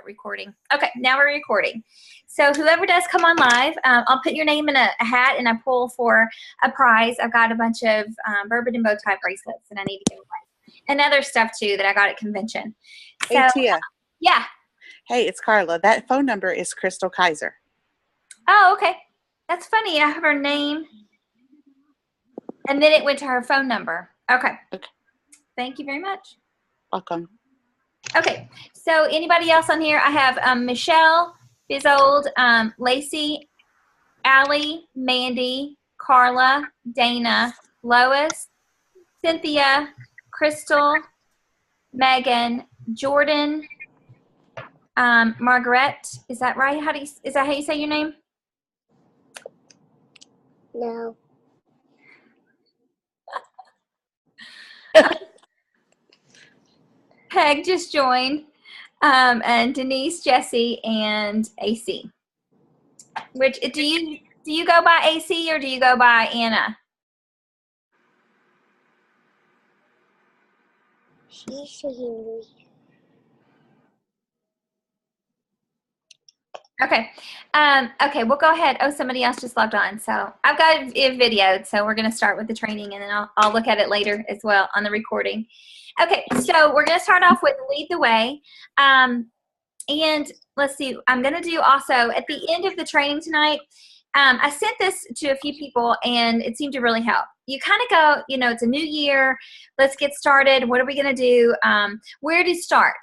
recording. Okay, now we're recording. So whoever does come on live, I'll put your name in a hat and I pull for a prize. I've got a bunch of bourbon and bow tie bracelets that I need to give away. And other stuff too that I got at convention. So, Hey, Tia. Yeah. Hey, it's Carla. That phone number is Crystal Kaiser. Oh, okay. That's funny. I have her name. And then it went to her phone number. Okay. Thank you very much. Welcome. Okay, so anybody else on here? I have Michelle, Bizold, Lacey, Allie, Mandy, Carla, Dana, Lois, Cynthia, Crystal, Megan, Jordan, Margaret. Is that right? Is that how you say your name? No. Peg just joined, and Denise, Jesse, and AC. Which do you go by AC or do you go by Anna? She's Henry. Okay. Okay, we'll go ahead. Oh, somebody else just logged on. So I've got it videoed. So we're going to start with the training and then I'll look at it later as well on the recording. Okay, so we're going to start off with lead the way. And let's see, I'm going to do also at the end of the training tonight, I sent this to a few people and it seemed to really help. You kind of go, you know, it's a new year. Let's get started. What are we going to do? Where to start?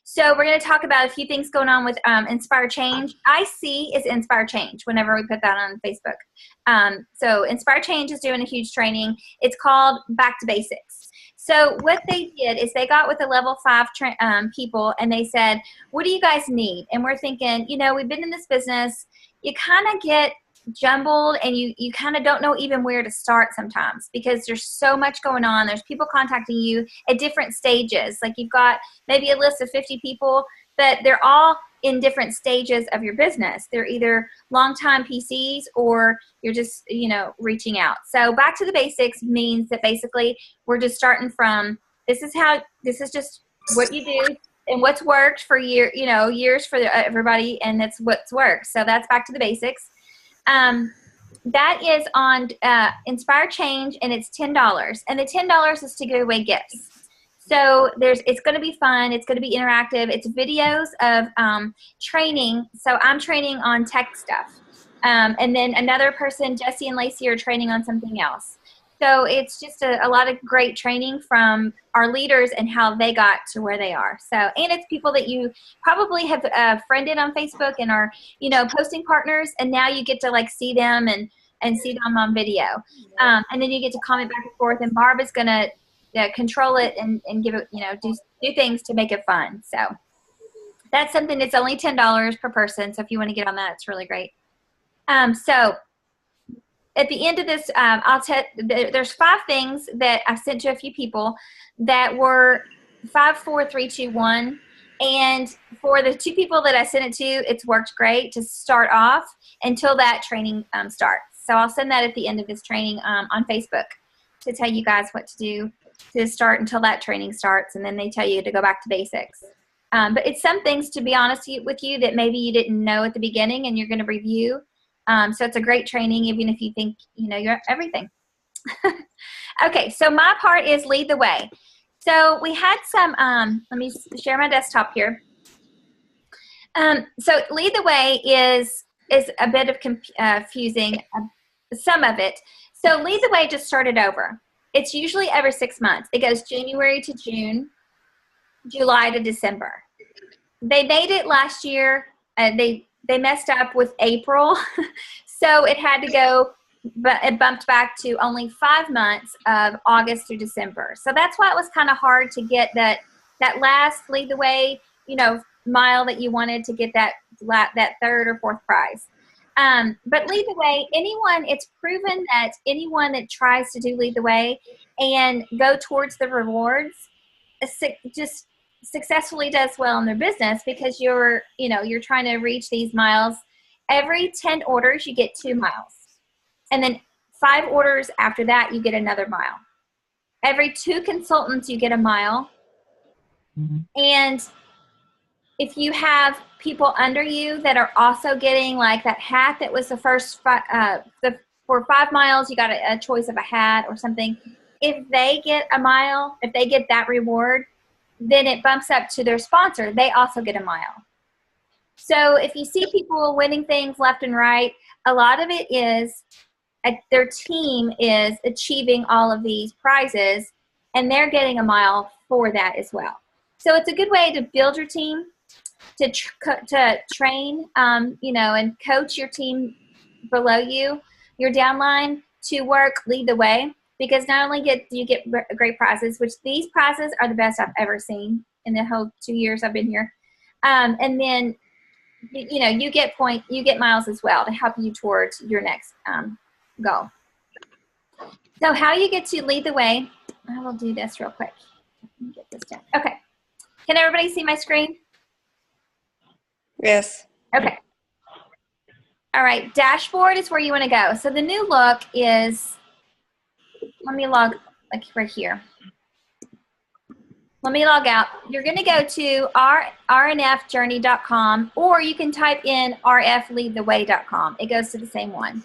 So we're going to talk about a few things going on with Inspire Change. IC is Inspire Change whenever we put that on Facebook. So Inspire Change is doing a huge training. It's called Back to Basics. So what they did is they got with the level 5 people and they said, what do you guys need? And we're thinking, you know, we've been in this business. You kind of get jumbled and you kind of don't know even where to start sometimes because there's so much going on. There's people contacting you at different stages. Like you've got maybe a list of 50 people, but they're all in different stages of your business. They're either longtime PCs or you're just, you know, reaching out. So back to the basics means that basically we're just starting from this is just what you do and what's worked for years for everybody, and that's what's worked. So that's back to the basics. That is on Inspire Change, and it's $10. And the $10 is to give away gifts. So it's going to be fun. It's going to be interactive. It's videos of training. So I'm training on tech stuff. And then another person, Jesse and Lacey, are training on something else. So it's just a lot of great training from our leaders and how they got to where they are. So, and it's people that you probably have friended on Facebook and are, you know, posting partners, and now you get to like see them and see them on video. And then you get to comment back and forth, and Barb is going to control it and give it, you know, do things to make it fun. So that's something that's only $10 per person. So if you want to get on that, it's really great. So at the end of this, there's 5 things that I've sent to a few people that were 5, 4, 3, 2, 1. And for the 2 people that I sent it to, it's worked great to start off until that training starts. So I'll send that at the end of this training on Facebook to tell you guys what to do to start until that training starts. And then they tell you to go back to basics. But it's some things, to be honest with you, that maybe you didn't know at the beginning and you're going to review. So it's a great training, even if you think, you know, you're everything. Okay, so my part is lead the way. So we had some, let me share my desktop here. So lead the way is a bit of confusing, some of it. So lead the way just started over. It's usually every 6 months. It goes January to June, July to December. They made it last year. They messed up with April, so it had to go, but it bumped back to only 5 months of August through December. So that's why it was kind of hard to get that last lead the way, you know, mile that you wanted to get that 3rd or 4th prize. But lead the way, it's proven that anyone that tries to do lead the way and go towards the rewards just successfully does well in their business, because you're trying to reach these miles. Every 10 orders you get 2 miles, and then 5 orders after that you get another mile. Every 2 consultants you get a mile. And if you have people under you that are also getting like that hat that was the first for 5 miles, you got a choice of a hat or something. If they get a mile, if they get that reward, then it bumps up to their sponsor. They also get a mile. So if you see people winning things left and right, a lot of it is their team is achieving all of these prizes, and they're getting a mile for that as well. So it's a good way to build your team, to train, you know, and coach your team below you, your downline, to work, lead the way, because not only do you get great prizes, which these prizes are the best I've ever seen in the whole 2 years I've been here, and then you know, you get miles as well to help you towards your next goal. So how you get to lead the way, I will do this real quick. Let me get this done. Okay. Can everybody see my screen? Yes. Okay. All right. Dashboard is where you want to go. So the new look is, let me log like right here. Let me log out. You're going to go to rnfjourney.com, or you can type in rfleadtheway.com. It goes to the same one.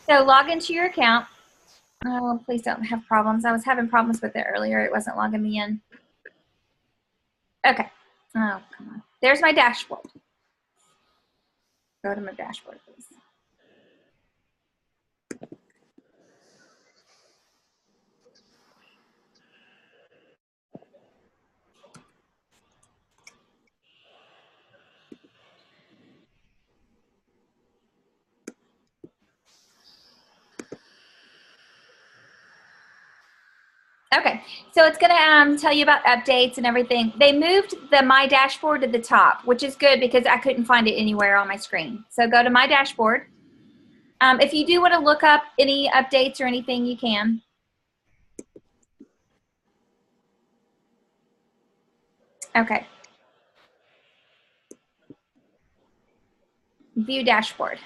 So log into your account. Oh, please don't have problems. I was having problems with it earlier. It wasn't logging me in. Okay. Oh, come on. There's my dashboard. Go to my dashboard, please. Okay, so it's going to tell you about updates and everything. They moved the My Dashboard to the top, which is good because I couldn't find it anywhere on my screen. So go to My Dashboard. If you do want to look up any updates or anything, you can. Okay. View Dashboard.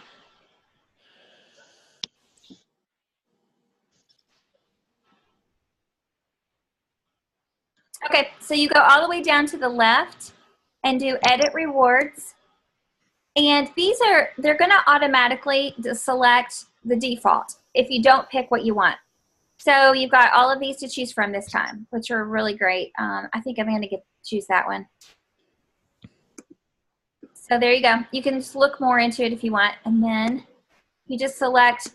Okay, so you go all the way down to the left and do Edit Rewards. And they're going to automatically select the default if you don't pick what you want. So you've got all of these to choose from this time, which are really great. I think I'm going to choose that one. So there you go. You can just look more into it if you want. And then you just select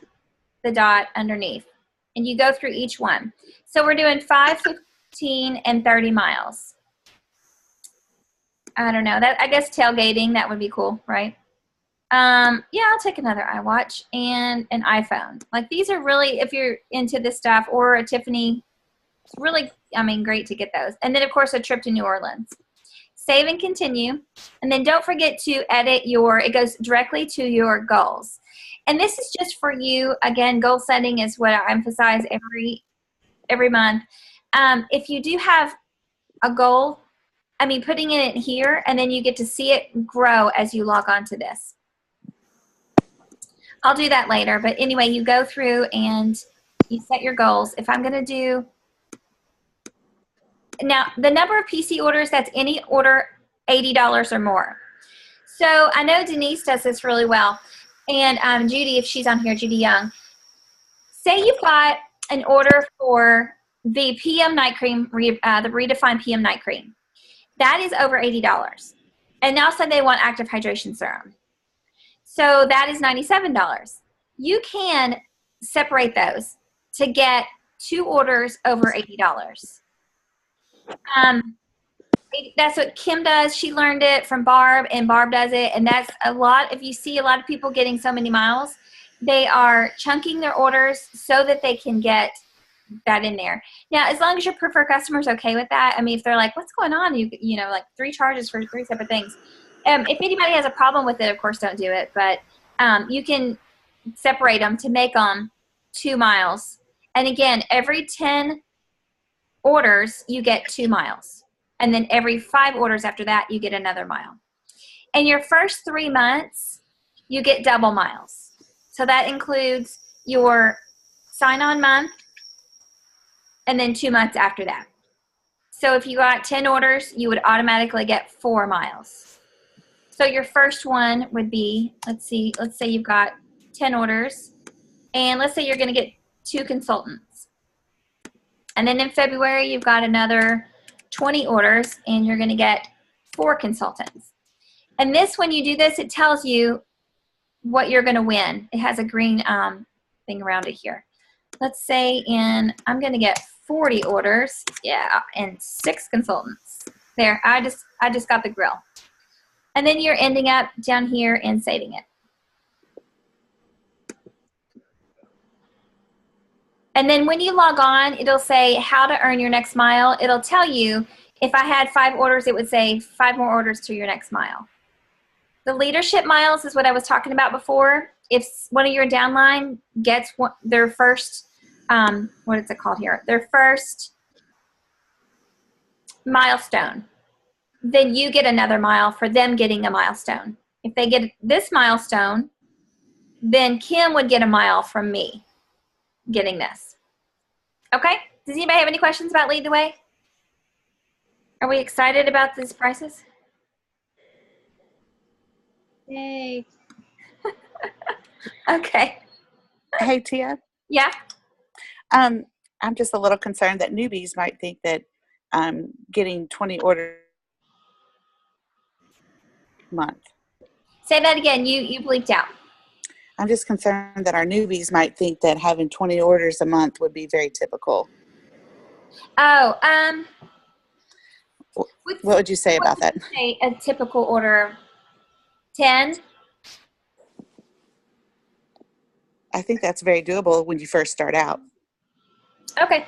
the dot underneath. And you go through each one. So we're doing 5, 15, and 30 miles. I don't know. I guess tailgating, that would be cool, right? Yeah, I'll take another iWatch and an iPhone. Like, these are really, if you're into this stuff, or a Tiffany, it's really, I mean, great to get those. And then, of course, a trip to New Orleans. Save and continue. And then don't forget to edit it goes directly to your goals. And this is just for you. Again, goal setting is what I emphasize every month. If you do have a goal, I mean, putting it in here, and then you get to see it grow as you log on to this. I'll do that later, but anyway, you go through and you set your goals. If I'm going to do, now the number of PC orders, that's any order $80 or more. So I know Denise does this really well, and Judy, if she's on here, Judy Young. Say you've got an order for the PM night cream, the Redefined PM night cream. That is over $80. And now say they want active hydration serum. So that is $97. You can separate those to get 2 orders over $80. That's what Kim does. She learned it from Barb, and Barb does it. And that's a lot. If you see a lot of people getting so many miles, they are chunking their orders so that they can get that in there. Now, as long as your preferred customer is okay with that, I mean, if they're like, what's going on? You know, like 3 charges for 3 separate things. If anybody has a problem with it, of course, don't do it. But you can separate them to make them 2 miles. And again, every 10 orders, you get 2 miles. And then every 5 orders after that, you get another mile. And your first 3 months, you get double miles. So that includes your sign-on month and then 2 months after that. So if you got 10 orders, you would automatically get 4 miles. So your first one would be, let's say you've got 10 orders, and let's say you're going to get 2 consultants. And then in February, you've got another 20 orders, and you're going to get 4 consultants. And this, when you do this, it tells you what you're going to win. It has a green thing around it here. Let's say I'm going to get 40 orders, yeah, and 6 consultants. There, I just got the grill. And then you're ending up down here and saving it. And then when you log on, it'll say how to earn your next mile. It'll tell you if I had 5 orders, it would say 5 more orders to your next mile. The leadership miles is what I was talking about before. If one of your downline gets their first, what is it called here? Their first milestone, then you get another mile for them getting a milestone. If they get this milestone, then Kim would get a mile from me getting this. Okay? Does anybody have any questions about Lead the Way? Are we excited about these prices? Yay. Okay. Hey, Tia. Yeah? I'm just a little concerned that newbies might think that getting 20 orders a month. Say that again. You bleeped out. I'm just concerned that our newbies might think that having 20 orders a month would be very typical. Oh, What would you say about that? A typical order, 10? I think that's very doable when you first start out. Okay.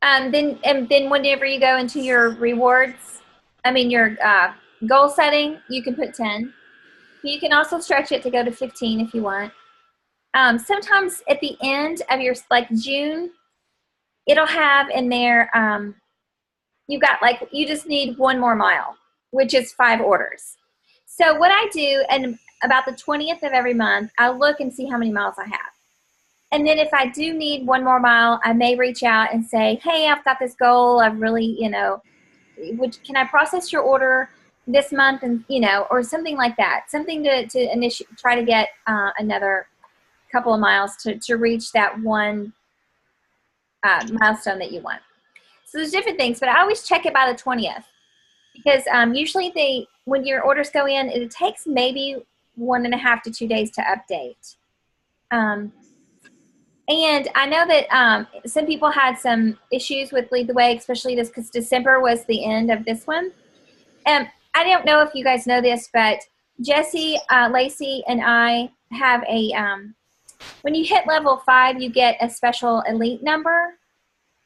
Then whenever you go into your rewards, your goal setting, you can put 10. You can also stretch it to go to 15 if you want. Sometimes at the end of your, like June, it'll have in there, you just need 1 more mile, which is 5 orders. So what I do, and about the 20th of every month, I'll look and see how many miles I have. And then if I do need 1 more mile, I may reach out and say, hey, I've got this goal. I've really, can I process your order this month? And, or something like that. Something to try to get another couple of miles to reach that 1 milestone that you want. So there's different things, but I always check it by the 20th because usually when your orders go in, it takes maybe 1.5 to 2 days to update. And I know that some people had some issues with Lead the Way, especially this because December was the end of this one. And I don't know if you guys know this, but Jesse, Lacey, and I have a, when you hit level 5, you get a special elite number.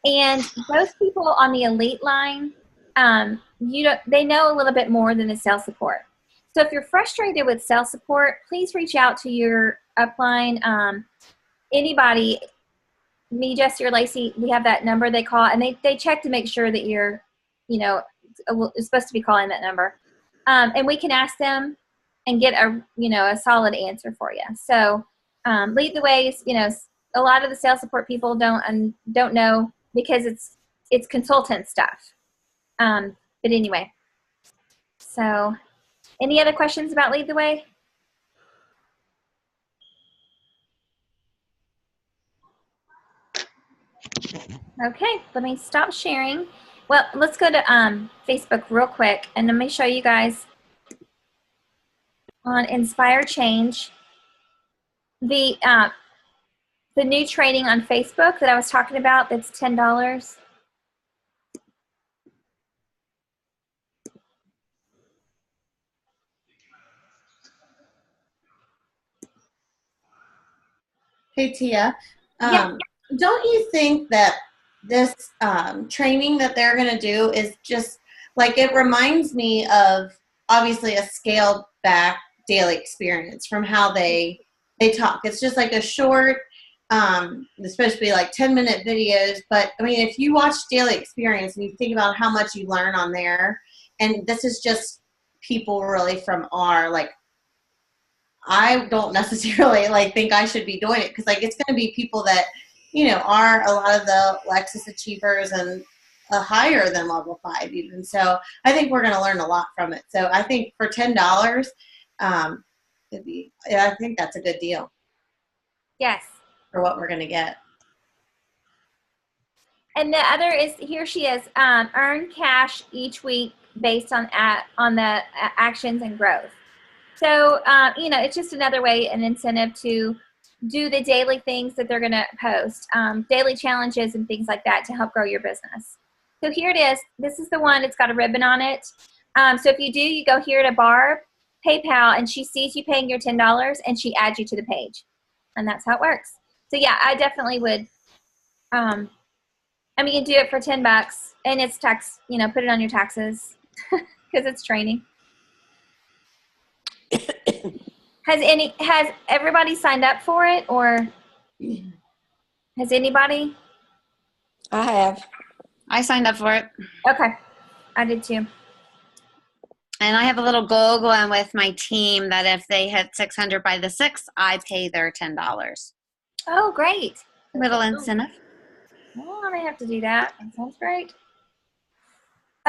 And most people on the elite line, they know a little bit more than the sales support. So if you're frustrated with sales support, please reach out to your upline. Anybody, me, Jesse, or Lacey, we have that number they call, and they check to make sure that you're, supposed to be calling that number. And we can ask them and get a solid answer for you. So Lead the Way is, a lot of the sales support people don't know because it's consultant stuff. But anyway, so any other questions about Lead the Way? Okay, let me stop sharing. Well, let's go to Facebook real quick, and let me show you guys on Inspire Change the new training on Facebook that I was talking about. That's $10. Hey, Tia. Yeah. Don't you think that this training that they're going to do is just like, it reminds me of obviously a scaled back daily experience from how they talk. It's just like a short, it's supposed to be like 10-minute videos. But I mean, if you watch Daily Experience and you think about how much you learn on there, and this is just people really from I don't necessarily think I should be doing it because it's going to be people that are a lot of the Lexus Achievers and higher than level 5 even. So I think we're going to learn a lot from it. So I think for $10, I think that's a good deal Yes. for what we're going to get. And the other is, here she is, earn cash each week based on the actions and growth. So, it's just another way, an incentive to do the daily things that they're going to post, daily challenges and things like that to help grow your business. So here it is. This is the one. It's got a ribbon on it. So if you go here to Barb, PayPal, and she sees you paying your $10, and she adds you to the page. And that's how it works. So, yeah, I definitely would you can do it for $10 and it's tax, put it on your taxes because it's training. Has everybody signed up for it, or has anybody? I have. I signed up for it. Okay. I did too. And I have a little goal going with my team that if they hit 600 by the 6th, I pay their $10. Oh, great. Little incentive. Well, I may have to do that. That sounds great.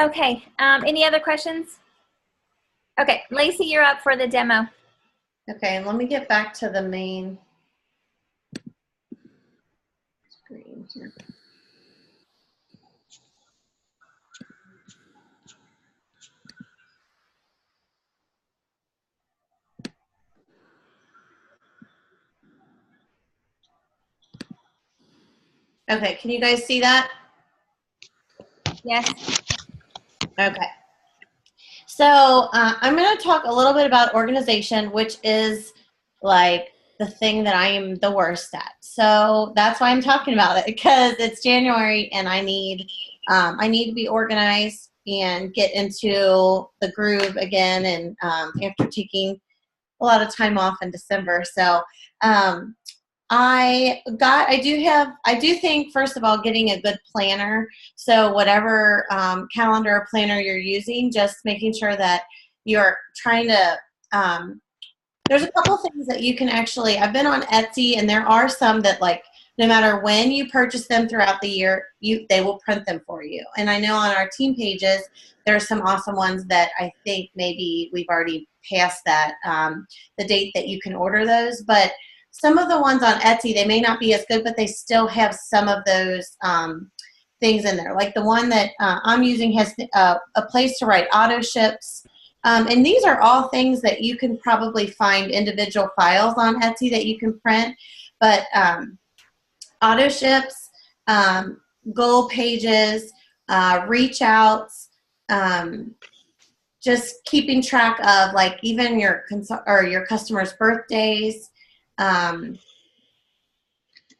Okay. Any other questions? Okay. Lacey, you're up for the demo. Okay, and let me get back to the main screen here. Okay, can you guys see that? Yes. Okay. So I'm going to talk a little bit about organization, which is like the thing that I am the worst at. So that's why I'm talking about it, because it's January and I need to be organized and get into the groove again. And after taking a lot of time off in December, so I do think, first of all, getting a good planner. So whatever calendar or planner you're using, just making sure that you're trying to, there's a couple things that you can actually, I've been on Etsy, and there are some that, like, no matter when you purchase them throughout the year, they will print them for you. And I know on our team pages, there are some awesome ones that I think maybe we've already passed that, the date that you can order those. But some of the ones on Etsy, they may not be as good, but they still have some of those things in there. Like the one that I'm using has a place to write auto ships. And these are all things that you can probably find individual files on Etsy that you can print. But auto ships, goal pages, reach outs, just keeping track of, like, even your customers' birthdays,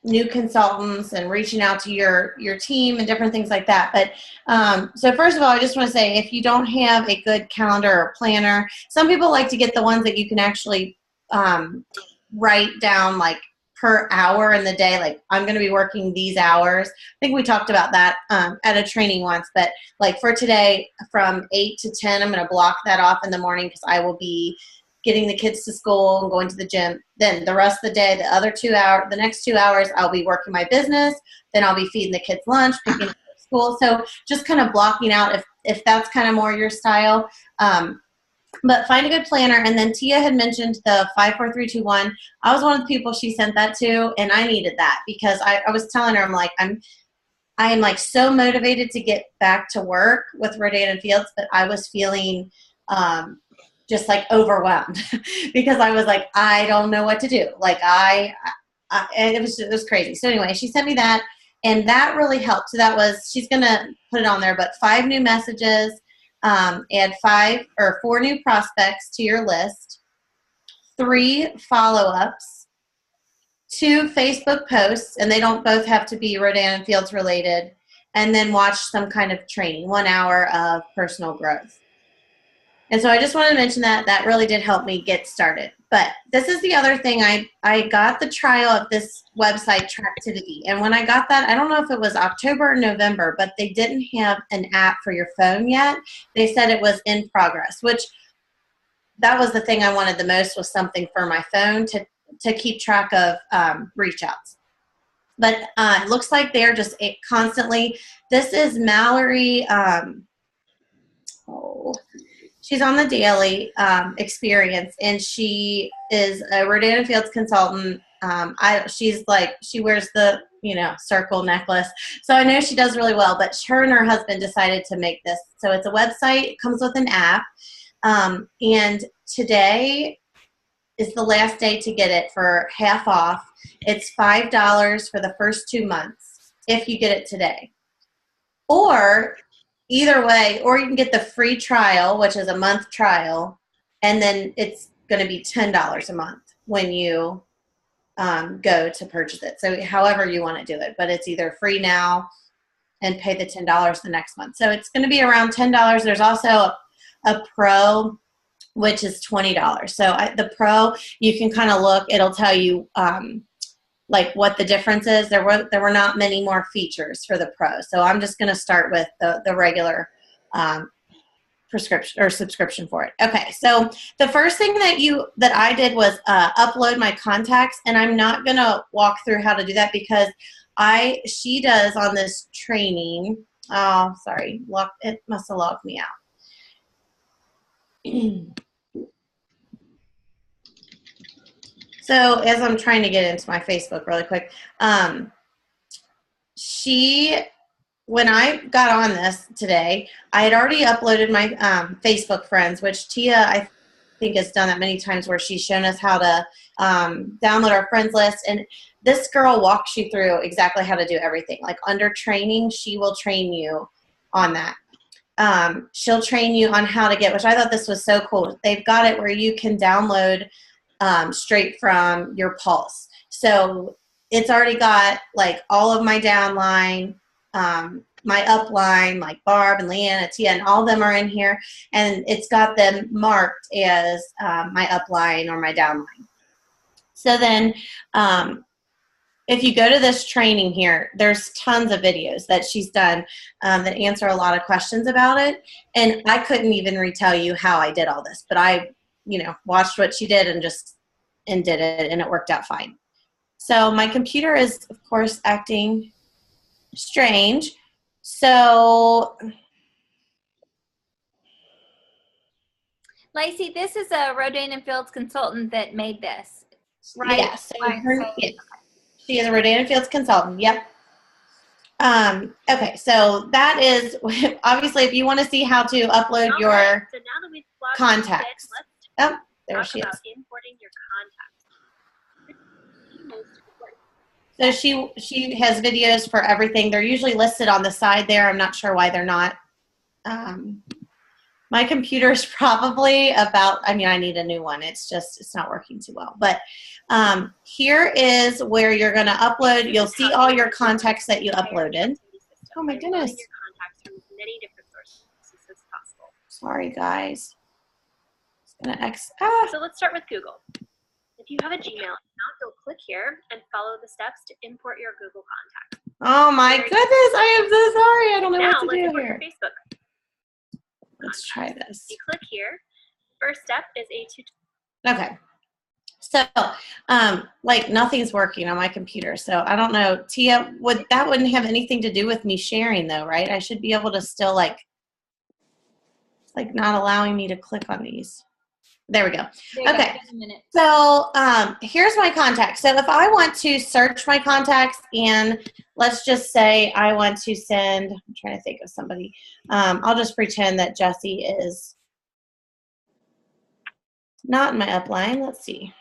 new consultants, and reaching out to your team and different things like that. But so first of all, I just want to say, if you don't have a good calendar or planner, some people like to get the ones that you can actually write down, like, per hour in the day, like, I'm going to be working these hours. I think we talked about that at a training once, but like for today from 8 to 10, I'm going to block that off in the morning because I will be getting the kids to school and going to the gym. Then the rest of the day, the next 2 hours, I'll be working my business. Then I'll be feeding the kids lunch, picking up at school. So just kind of blocking out if that's kind of more your style. But find a good planner. And then Tia had mentioned the 5-4-3-2-1. I was one of the people she sent that to, and I needed that because I was telling her, I'm like, I am like so motivated to get back to work with Rodan and Fields, but I was feeling just like overwhelmed because I was like, I don't know what to do. Like and it was crazy. So anyway, she sent me that, and that really helped. So she's going to put it on there, but 5 new messages, add 4 new prospects to your list, 3 follow-ups, 2 Facebook posts, and they don't both have to be Rodan and Fields related, and then watch some kind of training, 1 hour of personal growth. And so I just wanted to mention that really did help me get started. But this is the other thing. I got the trial of this website, Tractivity. And when I got that, I don't know if it was October or November, but they didn't have an app for your phone yet. They said it was in progress, which that was the thing I wanted the most, was something for my phone to keep track of reach outs. but it looks like they're just constantly. This is Mallory. She's on the Daily Experience, and she is a Rodan and Fields consultant. She's like, she wears the, circle necklace. So I know she does really well, but her and her husband decided to make this. So it's a website, it comes with an app. And today is the last day to get it for half off. It's $5 for the first 2 months if you get it today. Or either way, or you can get the free trial, which is a month trial, and then it's going to be $10 a month when you go to purchase it. So however you want to do it, but it's either free now and pay the $10 the next month. So it's going to be around $10. There's also a pro, which is $20. So the pro, you can kind of look, it'll tell you like what the difference is. There were not many more features for the pro. So I'm just going to start with the regular prescription or subscription for it. Okay, so the first thing that I did was upload my contacts, and I'm not going to walk through how to do that because she does on this training. Oh, sorry, it must have logged me out. So as I'm trying to get into my Facebook really quick, when I got on this today, I had already uploaded my Facebook friends, which Tia, I think, has done that many times, where she's shown us how to download our friends list. And this girl walks you through exactly how to do everything. Like under training, she will train you on that. She'll train you on how to get, which I thought this was so cool. They've got it where you can download straight from your Pulse. So it's already got like all of my downline, my upline, like Barb and Leanna, Tia, and all of them are in here, and it's got them marked as my upline or my downline. So then if you go to this training here, there's tons of videos that she's done that answer a lot of questions about it, and I couldn't even retell you how I did all this, but I watched what she did and did it, and it worked out fine. So my computer is, of course, acting strange. So Lacey, this is a Rodan and Fields consultant that made this, right? yeah, so Right. she is a Rodan and Fields consultant. Yep. Okay, so that is obviously if you want to see how to upload your So now that we've logged contacts. in, let's Oh, there talk she is. about importing your contacts. So she has videos for everything. They're usually listed on the side there. I'm not sure why they're not. My computer is probably I need a new one. It's not working too well. But here is where you're going to upload. You'll see all your contacts that you uploaded. Oh my goodness. Your contacts from as many different sources as possible. Sorry, guys. It's gonna So let's start with Google. If you have a Gmail account, you'll click here and follow the steps to import your Google contacts. Oh my goodness, I am so sorry. I don't know Now what to let's do import here. your Facebook. Let's try this. You click here. First step is a Okay. So, like nothing's working on my computer. So I don't know, Tia, that wouldn't have anything to do with me sharing though, right? I should be able to still like not allowing me to click on these. There we go. Okay. So here's my contacts. So if I want to search my contacts, and let's just say I want to send, I'm trying to think of somebody. I'll just pretend that Jessie is not in my upline. Let's see.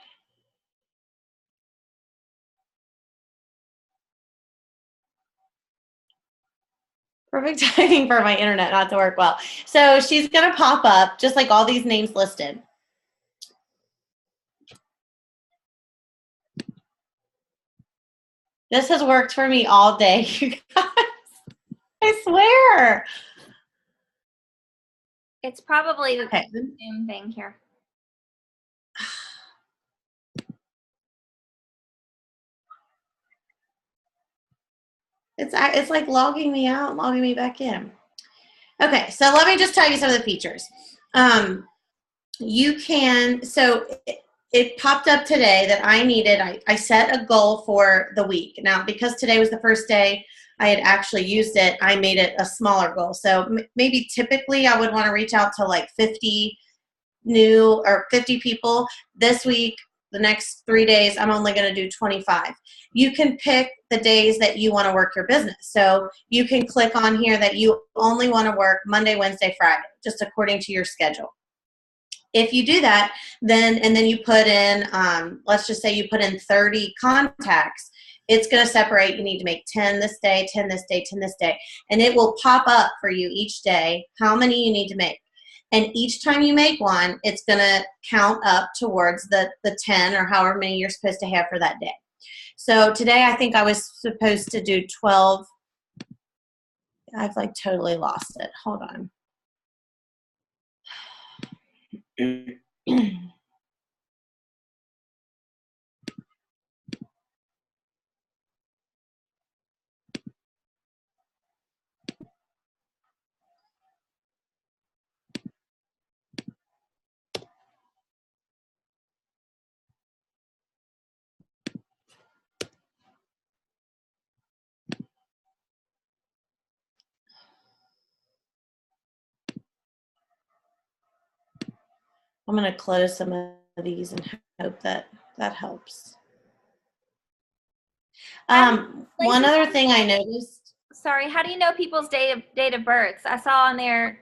Perfect timing for my internet not to work well. So she's going to pop up just like all these names listed. This has worked for me all day, you guys. I swear. It's probably the Okay. Zoom thing here. It's like logging me out, logging me back in. Okay, so let me just tell you some of the features. You can, so it popped up today that I set a goal for the week. Now, because today was the first day I had actually used it, I made it a smaller goal. So maybe typically I would want to reach out to like 50 people. This week, the next 3 days, I'm only going to do 25. You can pick the days that you want to work your business. So you can click on here that you only want to work Monday, Wednesday, Friday, just according to your schedule. If you do that, then you put in, let's just say you put in 30 contacts, it's going to separate. You need to make 10 this day, 10 this day, 10 this day. And it will pop up for you each day how many you need to make. And each time you make one, it's going to count up towards the 10 or however many you're supposed to have for that day. So today I think I was supposed to do 12. I've like totally lost it. Hold on. I'm going to close some of these and hope that helps. One other thing I noticed. Sorry, how do you know people's date of births? I saw on there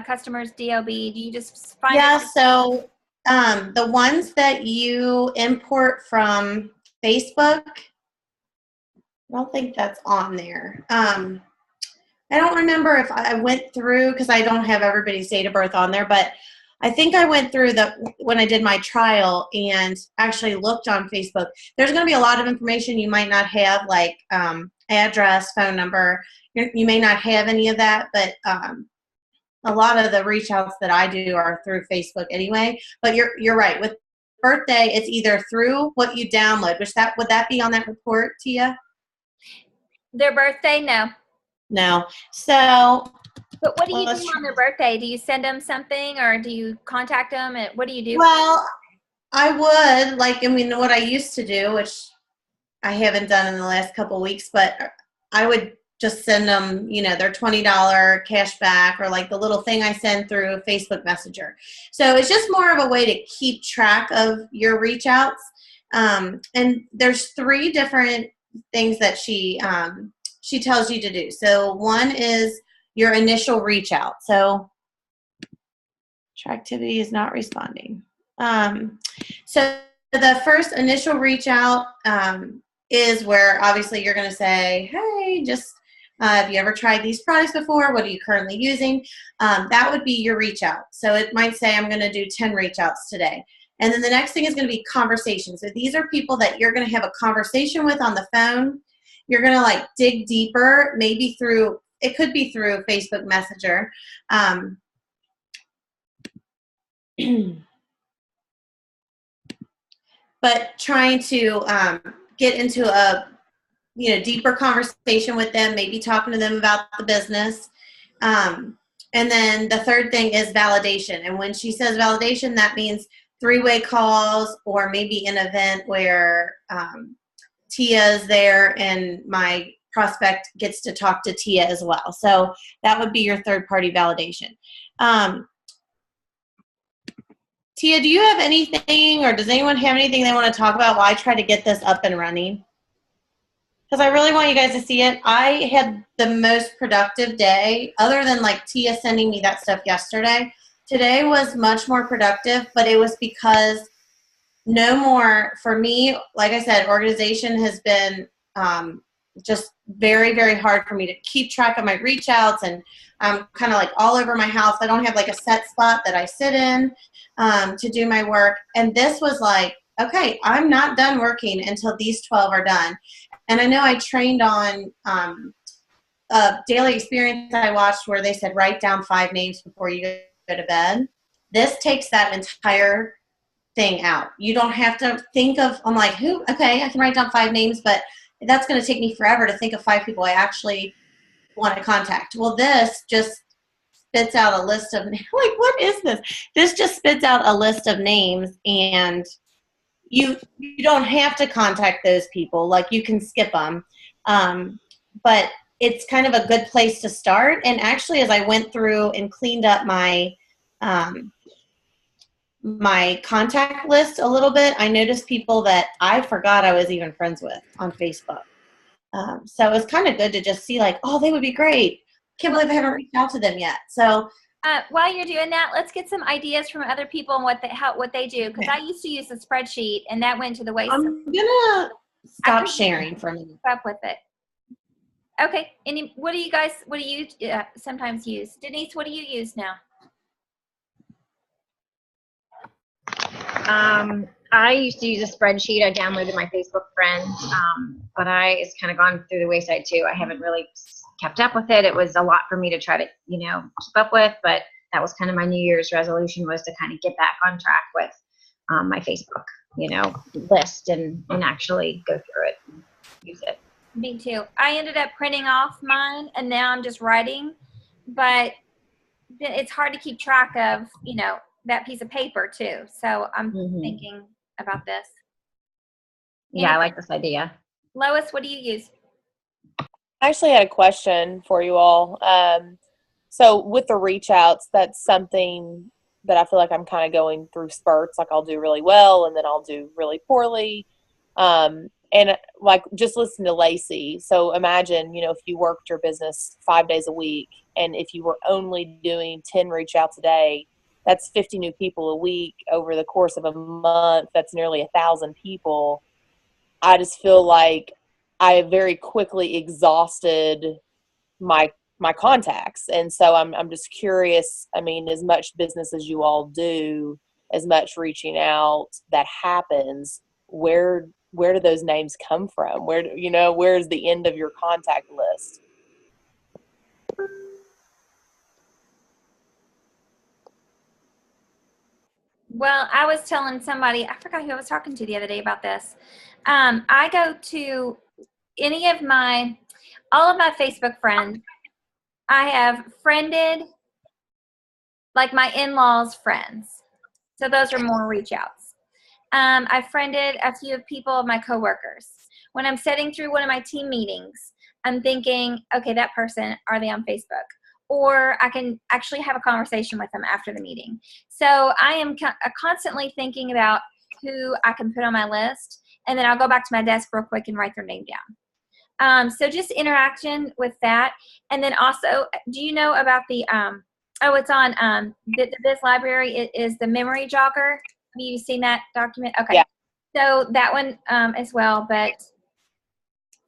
customers' DOB. Do you just find Yeah, so the ones that you import from Facebook, I don't think that's on there. I don't remember if I went through, because I don't have everybody's date of birth on there, but I think I went through when I did my trial and actually looked on Facebook. There's going to be a lot of information you might not have, like address, phone number. You may not have any of that, but a lot of the reach outs that I do are through Facebook anyway. But you're right. With birthday, it's either through what you download, would that be on that report, Tia? their birthday? No. No. So. But what do you do on their birthday? Do you send them something or do you contact them? And what do you do? Well, I would, what I used to do, which I haven't done in the last couple of weeks, but I would just send them, their $20 cash back or like the little thing I send through Facebook Messenger. So it's just more of a way to keep track of your reach outs. And there's 3 different things that she tells you to do. So one is your initial reach out. So Tractivity is not responding. So the first initial reach out is where obviously you're going to say, hey, just have you ever tried these products before? What are you currently using? That would be your reach out. So it might say I'm going to do 10 reach outs today. And then the next thing is going to be conversations. So these are people that you're going to have a conversation with on the phone. You're going to dig deeper, maybe it could be through Facebook Messenger. But trying to get into a deeper conversation with them, maybe talking to them about the business. And then the third thing is validation. And when she says validation, that means 3-way calls or maybe an event where Tia is there and my prospect gets to talk to Tia as well. So that would be your third-party validation. Tia, do you have anything, or does anyone have anything they want to talk about while I try to get this up and running? Because I really want you guys to see it. I had the most productive day, other than Tia sending me that stuff yesterday. Today was much more productive, but it was because no more, for me, like I said, organization has been just very, very hard for me to keep track of my reach outs, and I'm kind of all over my house. I don't have a set spot that I sit in to do my work. And this was okay, I'm not done working until these 12 are done. And I know I trained on a daily experience I watched where they said write down 5 names before you go to bed. This takes that entire thing out. You don't have to think of, who? Okay, I can write down 5 names, but that's going to take me forever to think of 5 people I actually want to contact. Well, this just spits out a list of, what is this? This just spits out a list of names, and you don't have to contact those people. Like, you can skip them. But it's kind of a good place to start. And actually, as I went through and cleaned up my my contact list a little bit, I noticed people that I forgot I was even friends with on Facebook. So it was kind of good to just see, like, oh, they would be great. Can't believe I haven't reached out to them yet. So while you're doing that, let's get some ideas from other people and what they do. Because I used to use a spreadsheet, and that went to the waste. I'm gonna stop sharing for a minute. Up with it. Okay. What do you sometimes use? Denise, what do you use now? I used to use a spreadsheet. I downloaded my Facebook friends, but it's kind of gone through the wayside too. I haven't really kept up with it. It was a lot for me to try to, keep up with, but that was kind of my New Year's resolution, was to kind of get back on track with my Facebook, list and actually go through it and use it. Me too. I ended up printing off mine, and now I'm just writing, but it's hard to keep track of, that piece of paper too. So I'm thinking about this. Yeah, I like this idea. Lois, what do you use? I actually had a question for you all. So with the reach outs, that's something that I feel like I'm kind of going through spurts. Like, I'll do really well and then I'll do really poorly. And like, just listen to Lacey. So imagine, if you worked your business 5 days a week, and if you were only doing 10 reach outs a day, that's 50 new people a week over the course of a month. That's nearly 1,000 people. I just feel like I very quickly exhausted my contacts. And so I'm just curious, as much business as you all do, as much reaching out that happens, where do those names come from? Where's the end of your contact list? Well, I was telling somebody, I forgot who I was talking to the other day about this. I go to all of my Facebook friends. I have friended, like, my in-laws' friends. So those are more reach outs. I've friended a few people of my coworkers. When I'm sitting through one of my team meetings, I'm thinking, okay, that person, are they on Facebook? Or I can actually have a conversation with them after the meeting. So I am constantly thinking about who I can put on my list, and then I'll go back to my desk real quick and write their name down. So just interaction with that. And then also, do you know about the, it's on the Biz Library. It is the Memory Jogger. Have you seen that document? Okay. Yeah. So that one as well, but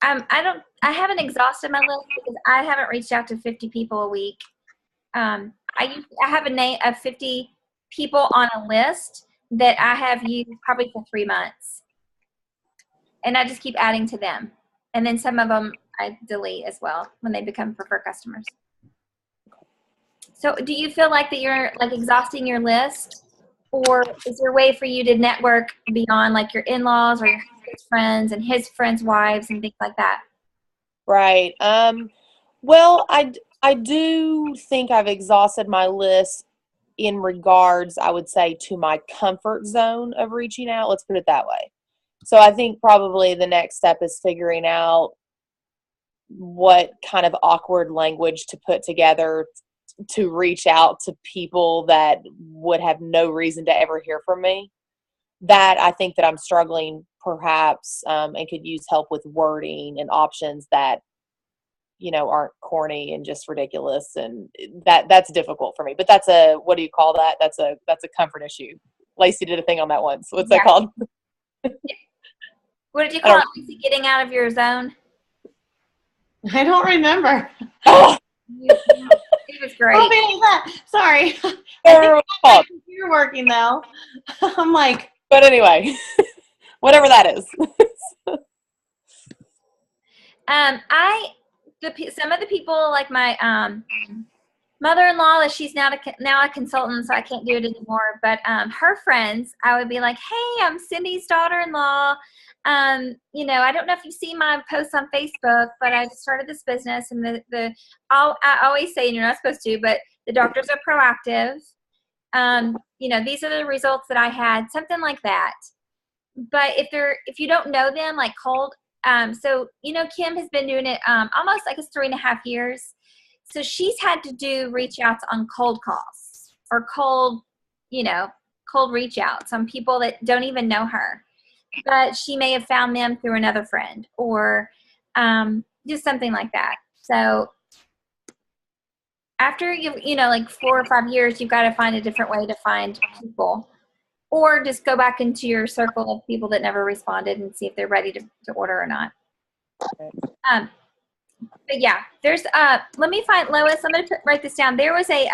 I haven't exhausted my list because I haven't reached out to 50 people a week. I have a name of 50 people on a list that I have used probably for 3 months. And I just keep adding to them. And then some of them I delete as well when they become preferred customers. So do you feel like that you're like exhausting your list? Or is there a way for you to network beyond like your in-laws or your husband's friends and his friends' wives and things like that? Right. Well, I do think I've exhausted my list in regards, I would say, to my comfort zone of reaching out. Let's put it that way. So I think probably the next step is figuring out what kind of awkward language to put together to reach out to people that would have no reason to ever hear from me. That I think that I'm struggling perhaps and could use help with wording and options that, aren't corny and just ridiculous. And that's difficult for me, but that's what do you call that? That's a comfort issue. Lacey did a thing on that once. What's that called? What did you call it, Lacey? Getting out of your zone? I don't remember. It was great. Something like that. Sorry. I think my computer working though. I'm like. But anyway, whatever that is. Some of the people, like my mother-in-law, she's now a consultant, so I can't do it anymore. But her friends, I would be like, "Hey, I'm Cindy's daughter-in-law. I don't know if you see my posts on Facebook, but I just started this business, and I always say, and you're not supposed to, but the doctors are proactive. These are the results that I had," something like that. but if you don't know them, like cold, so, you know, Kim has been doing it almost, I guess, 3.5 years. So she's had to do reach outs on cold calls or cold reach outs on people that don't even know her, but she may have found them through another friend or just something like that. So after like 4 or 5 years, you've got to find a different way to find people, or just go back into your circle of people that never responded and see if they're ready to order or not. But yeah, there's let me find Lois. I'm going to write this down. There was a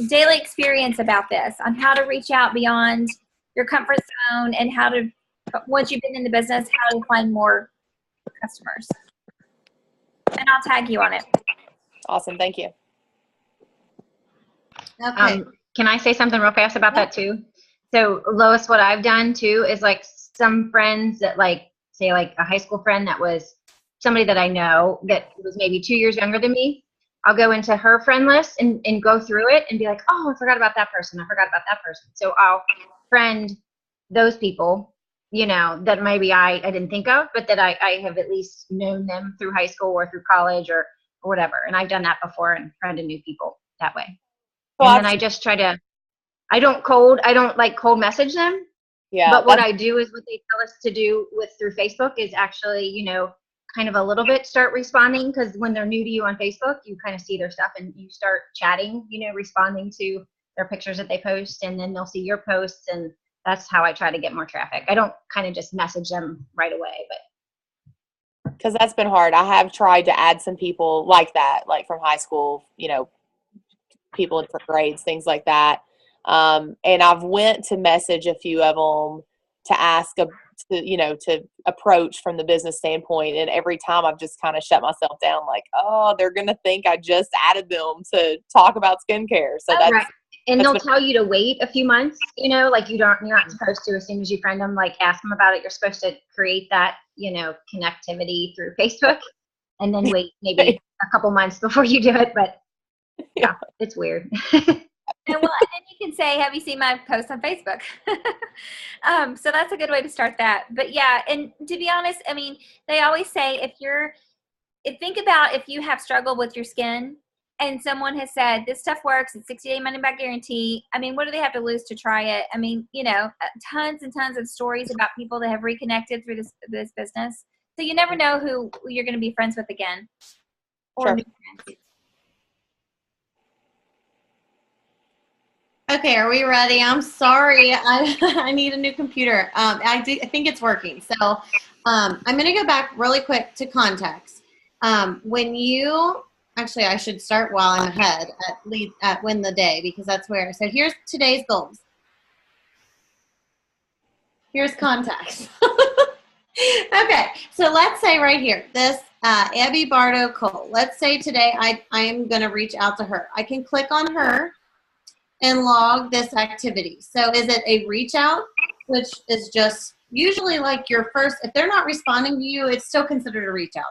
daily experience about this on how to reach out beyond your comfort zone and how to, once you've been in the business, how to find more customers. And I'll tag you on it. Awesome. Thank you. Okay. Can I say something real fast about that too? So Lois, what I've done too is like some friends that like, say like a high school friend that was somebody that I know that was maybe 2 years younger than me. I'll go into her friend list and go through it and be like, oh, I forgot about that person. I forgot about that person. So I'll friend those people, that maybe I didn't think of, but that I have at least known them through high school or through college or whatever. And I've done that before and friended new people that way. Well, and then I just try to, I don't like cold message them. Yeah. But what I do is what they tell us to do through Facebook is actually, kind of a little bit start responding, because when they're new to you on Facebook, you kind of see their stuff and you start chatting, responding to their pictures that they post, and then they'll see your posts, and that's how I try to get more traffic. I don't kind of just message them right away, but because that's been hard. I have tried to add some people like that, like from high school, people in different grades, things like that. And I've went to message a few of them to ask to approach from the business standpoint. And every time I've just kind of shut myself down, like, oh, they're going to think I just added them to talk about skincare. So that's right. And they'll tell you to wait a few months, like you're not supposed to, as soon as you friend them, like ask them about it. You're supposed to create that, connectivity through Facebook and then wait maybe a couple months before you do it. But yeah, it's weird. And then you can say, have you seen my post on Facebook? So that's a good way to start that. But yeah, and to be honest, I mean, they always say think about if you have struggled with your skin and someone has said, this stuff works, it's 60-day money back guarantee. I mean, what do they have to lose to try it? I mean, tons and tons of stories about people that have reconnected through this business. So you never know who you're going to be friends with again. Or new friends. Okay, are we ready? I'm sorry. I need a new computer. I think it's working. So I'm going to go back really quick to contacts. Actually, I should start while I'm ahead at Win the Day, because that's where. So here's today's goals. Here's contacts. Okay, so let's say right here, this Abby Bardo Cole. Let's say today I am going to reach out to her. I can click on her and log this activity. So is it a reach out, which is just usually like your first, if they're not responding to you, it's still considered a reach out.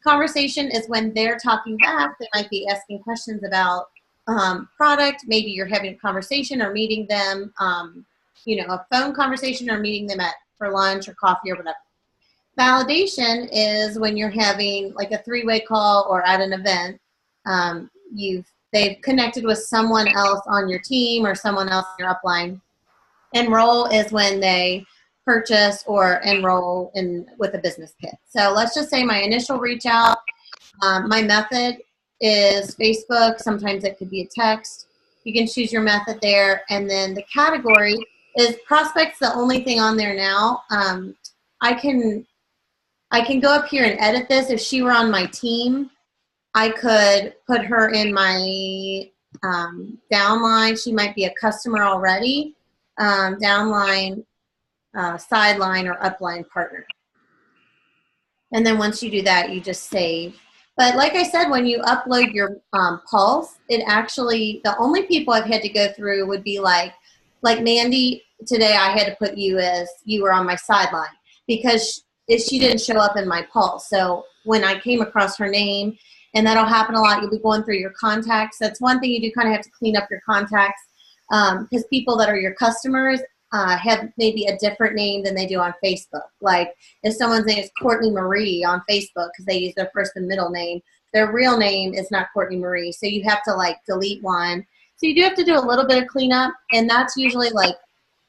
Conversation is when they're talking back. They might be asking questions about product. Maybe you're having a conversation or meeting them, a phone conversation, or meeting them for lunch or coffee or whatever. Validation is when you're having like a 3-way call or at an event. They've connected with someone else on your team or someone else in your upline. Enroll is when they purchase or enroll with a business kit. So let's just say my initial reach out, my method is Facebook. Sometimes it could be a text. You can choose your method there. And then the category is prospects, the only thing on there now. I can go up here and edit this. If she were on my team, I could put her in my downline. She might be a customer already. Downline, sideline, or upline partner. And then once you do that, you just save. But like I said, when you upload your Pulse, it actually, the only people I've had to go through would be like Mandy. Today I had to put you as you were on my sideline because she didn't show up in my Pulse. So when I came across her name, and that'll happen a lot. You'll be going through your contacts. That's one thing you do, kind of have to clean up your contacts, because people that are your customers have maybe a different name than they do on Facebook. Like if someone's name is Courtney Marie on Facebook because they use their first and middle name, their real name is not Courtney Marie. So you have to like delete one. So you do have to do a little bit of cleanup, and that's usually like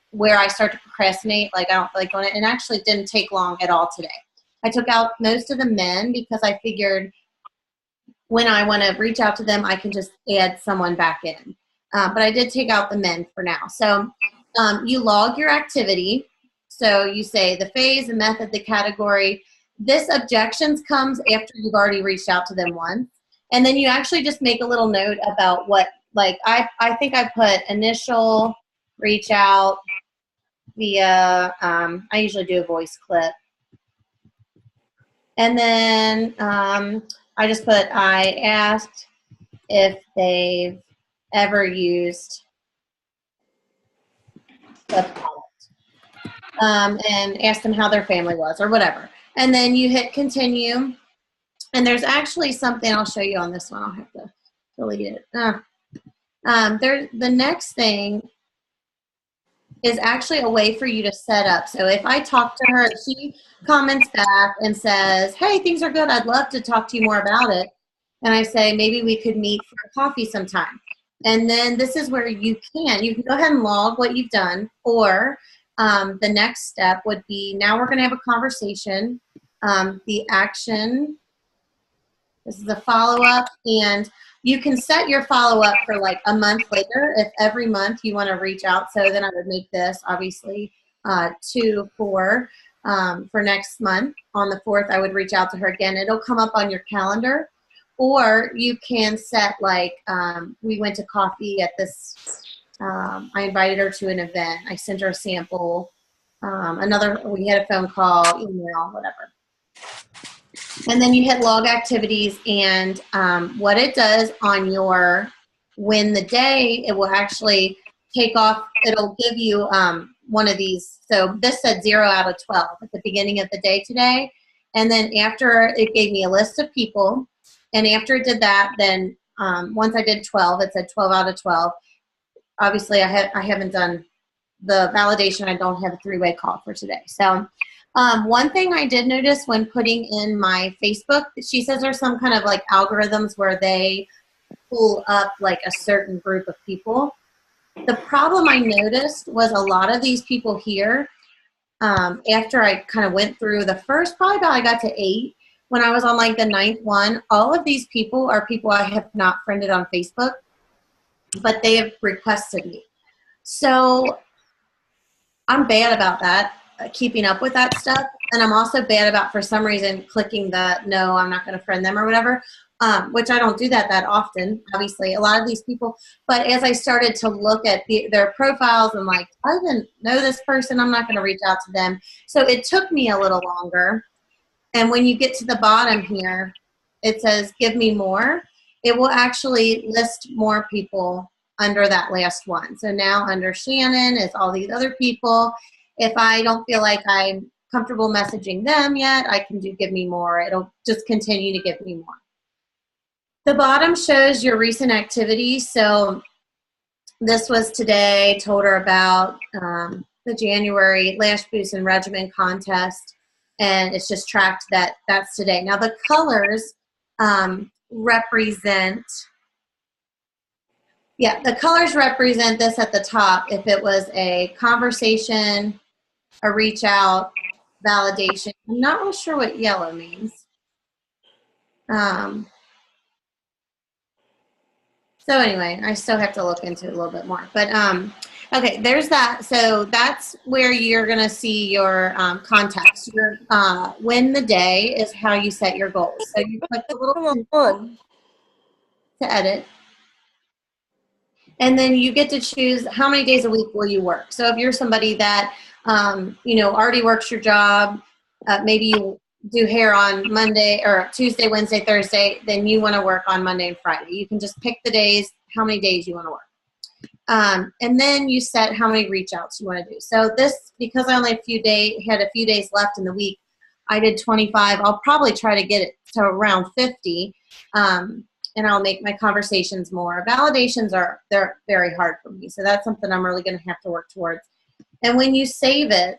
where I start to procrastinate. Like I don't feel like doing it, and actually it didn't take long at all today. I took out most of the men because I figured when I want to reach out to them, I can just add someone back in. But I did take out the men for now. So you log your activity. So you say the phase, the method, the category. This objections comes after you've already reached out to them once. And then you actually just make a little note about what, like I think I put initial reach out via, I usually do a voice clip. And then I just put, I asked if they've ever used the product and asked them how their family was or whatever. And then you hit continue. And there's actually something I'll show you on this one. I'll have to delete it. The next thing is actually a way for you to set up. So if I talk to her, she comments back and says, hey, things are good. I'd love to talk to you more about it. And I say, maybe we could meet for coffee sometime. And then this is where you can go ahead and log what you've done. Or the next step would be, now we're going to have a conversation. The action, this is a follow-up, and you can set your follow-up for like a month later if every month you want to reach out. So then I would make this obviously 2 for next month. On the 4th, I would reach out to her again. It'll come up on your calendar. Or you can set like, we went to coffee at this, I invited her to an event. I sent her a sample. We had a phone call, email, whatever. And then you hit log activities, and what it does on your win the day, it will actually take off, it'll give you one of these. So this said 0 out of 12 at the beginning of the day today. And then after, it gave me a list of people. And after it did that, then once I did 12, it said 12 out of 12. Obviously, I haven't done the validation. I don't have a 3-way call for today. So one thing I did notice when putting in my Facebook, she says there's some kind of like algorithms where they pull up like a certain group of people. The problem I noticed was a lot of these people here, after I kind of went through the first, probably about I got to 8, when I was on like the 9th one, all of these people are people I have not friended on Facebook, but they have requested me. So I'm bad about that, keeping up with that stuff. And I'm also bad about, for some reason, clicking the no, I'm not going to friend them or whatever, which I don't do that often, obviously, a lot of these people. But as I started to look at their profiles, I'm like, I didn't know this person. I'm not going to reach out to them. So it took me a little longer. And when you get to the bottom here, it says, give me more. It will actually list more people under that last one. So now under Shannon is all these other people. If I don't feel like I'm comfortable messaging them yet, I can do give me more. It'll just continue to give me more. The bottom shows your recent activities. So this was today, told her about the January Lash Boost and Regimen contest. And it's just tracked that's today. Now the colors represent this at the top. If it was a conversation, a reach out, validation. I'm not real sure what yellow means. So anyway, I still have to look into it a little bit more. But okay, there's that. So that's where you're going to see your contacts. Your win the day is how you set your goals. So you click the little one to edit. And then you get to choose how many days a week will you work. So if you're somebody that, already works your job, maybe you do hair on Monday or Tuesday, Wednesday, Thursday, then you want to work on Monday and Friday. You can just pick the days, how many days you want to work. And then you set how many reach outs you want to do. So this, because I only had a few days left in the week, I did 25. I'll probably try to get it to around 50. And I'll make my conversations more. Validations they're very hard for me. So that's something I'm really going to have to work towards. And when you save it,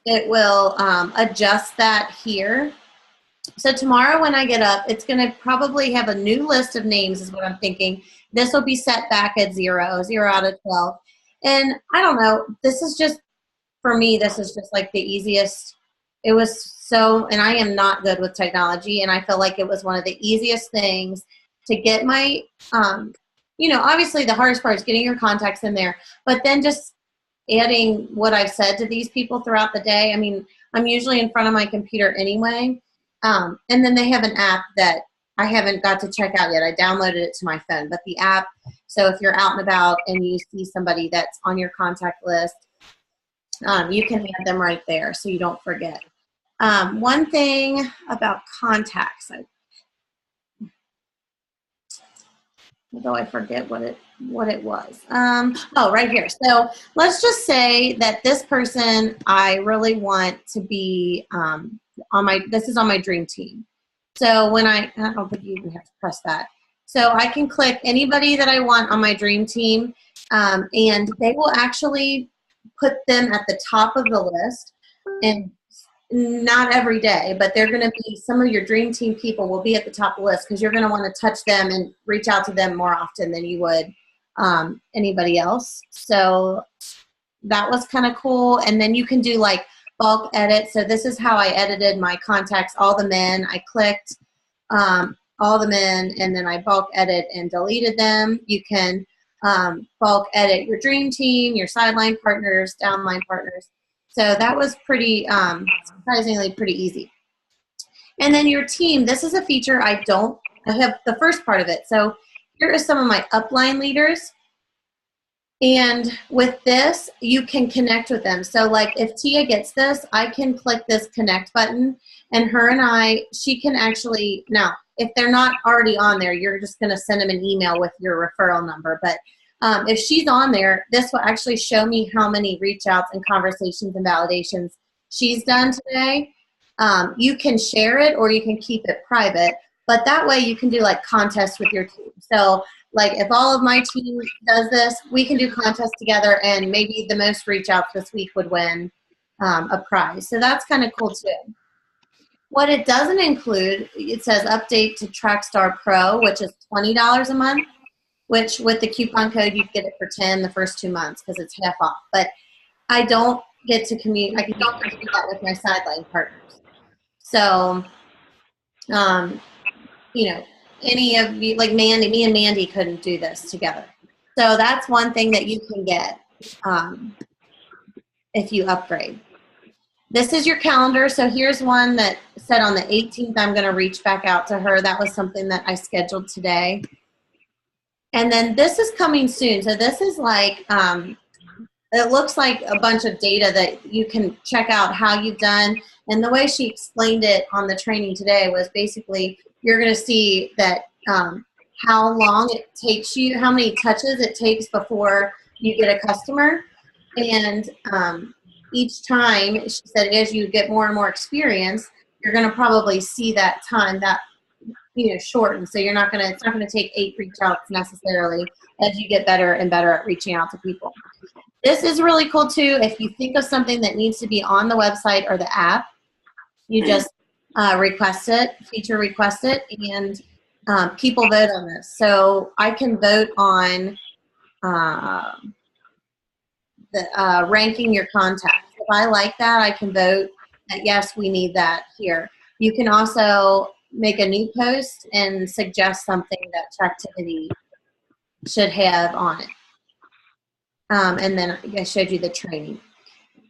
it will adjust that here. So tomorrow when I get up, it's going to probably have a new list of names is what I'm thinking. This will be set back at 0 out of 12. And I don't know, this is just, for me, this is just like the easiest. It was so, and I am not good with technology, and I feel like it was one of the easiest things to get my, obviously the hardest part is getting your contacts in there, but then just adding what I've said to these people throughout the day. I mean, I'm usually in front of my computer anyway. And then they have an app that I haven't got to check out yet. I downloaded it to my phone, but the app, so if you're out and about and you see somebody that's on your contact list, you can add them right there so you don't forget. One thing about contacts, although I forget what it was. Right here. So let's just say that this person I really want to be this is on my dream team. So when I don't think you even have to press that. So I can click anybody that I want on my dream team, and they will actually put them at the top of the list. And not every day, but they're going to be, some of your dream team people will be at the top of the list because you're going to want to touch them and reach out to them more often than you would anybody else. So that was kind of cool. And then you can do like bulk edit. So this is how I edited my contacts, all the men. I clicked all the men, and then I bulk edit and deleted them. You can bulk edit your dream team, your sideline partners, downline partners. So that was pretty, surprisingly pretty easy. And then your team, this is a feature I have the first part of it. So here are some of my upline leaders. And with this, you can connect with them. So like if Tia gets this, I can click this connect button, and her and she can actually, now, if they're not already on there, you're just going to send them an email with your referral number. But if she's on there, this will actually show me how many reach outs and conversations and validations she's done today. You can share it or you can keep it private, but that way you can do like contests with your team. So like if all of my team does this, we can do contests together, and maybe the most reach outs this week would win a prize. So that's kind of cool too. What it doesn't include, it says update to Trackstar Pro, which is $20 a month, which with the coupon code, you get it for $10 the first 2 months because it's half off. But I don't get to I don't get to do that with my sideline partners. So, any of you, like Mandy, me and Mandy couldn't do this together. So that's one thing that you can get if you upgrade. This is your calendar. So here's one that said on the 18th, I'm going to reach back out to her. That was something that I scheduled today. And then this is coming soon. So this is like, it looks like a bunch of data that you can check out how you've done. And the way she explained it on the training today was basically you're going to see that how long it takes you, how many touches it takes before you get a customer. And each time, she said, as you get more and more experience, you're going to probably see that time that shorten. So it's not going to take 8 reach outs necessarily as you get better and better at reaching out to people. This is really cool too. If you think of something that needs to be on the website or the app, you just request it, feature request it, and people vote on this. So I can vote on the ranking your contacts. If I like that, I can vote that yes, we need that here. You can also make a new post and suggest something that Tractivity should have on it. And then I showed you the training.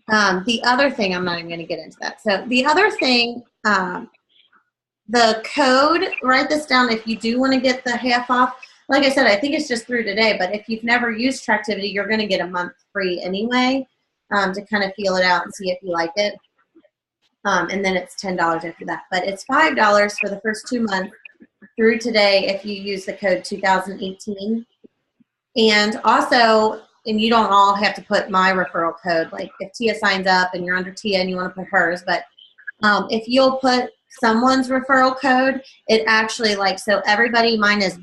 The other thing, I'm not even going to get into that. So the other thing, the code, write this down if you do want to get the half off. Like I said, I think it's just through today, but if you've never used Tractivity, you're going to get a month free anyway to kind of feel it out and see if you like it. And then it's $10 after that. But it's $5 for the first 2 months through today if you use the code 2018. And also, and you don't all have to put my referral code. Like if Tia signs up and you're under Tia and you want to put hers, but if you'll put someone's referral code, it actually so everybody, mine is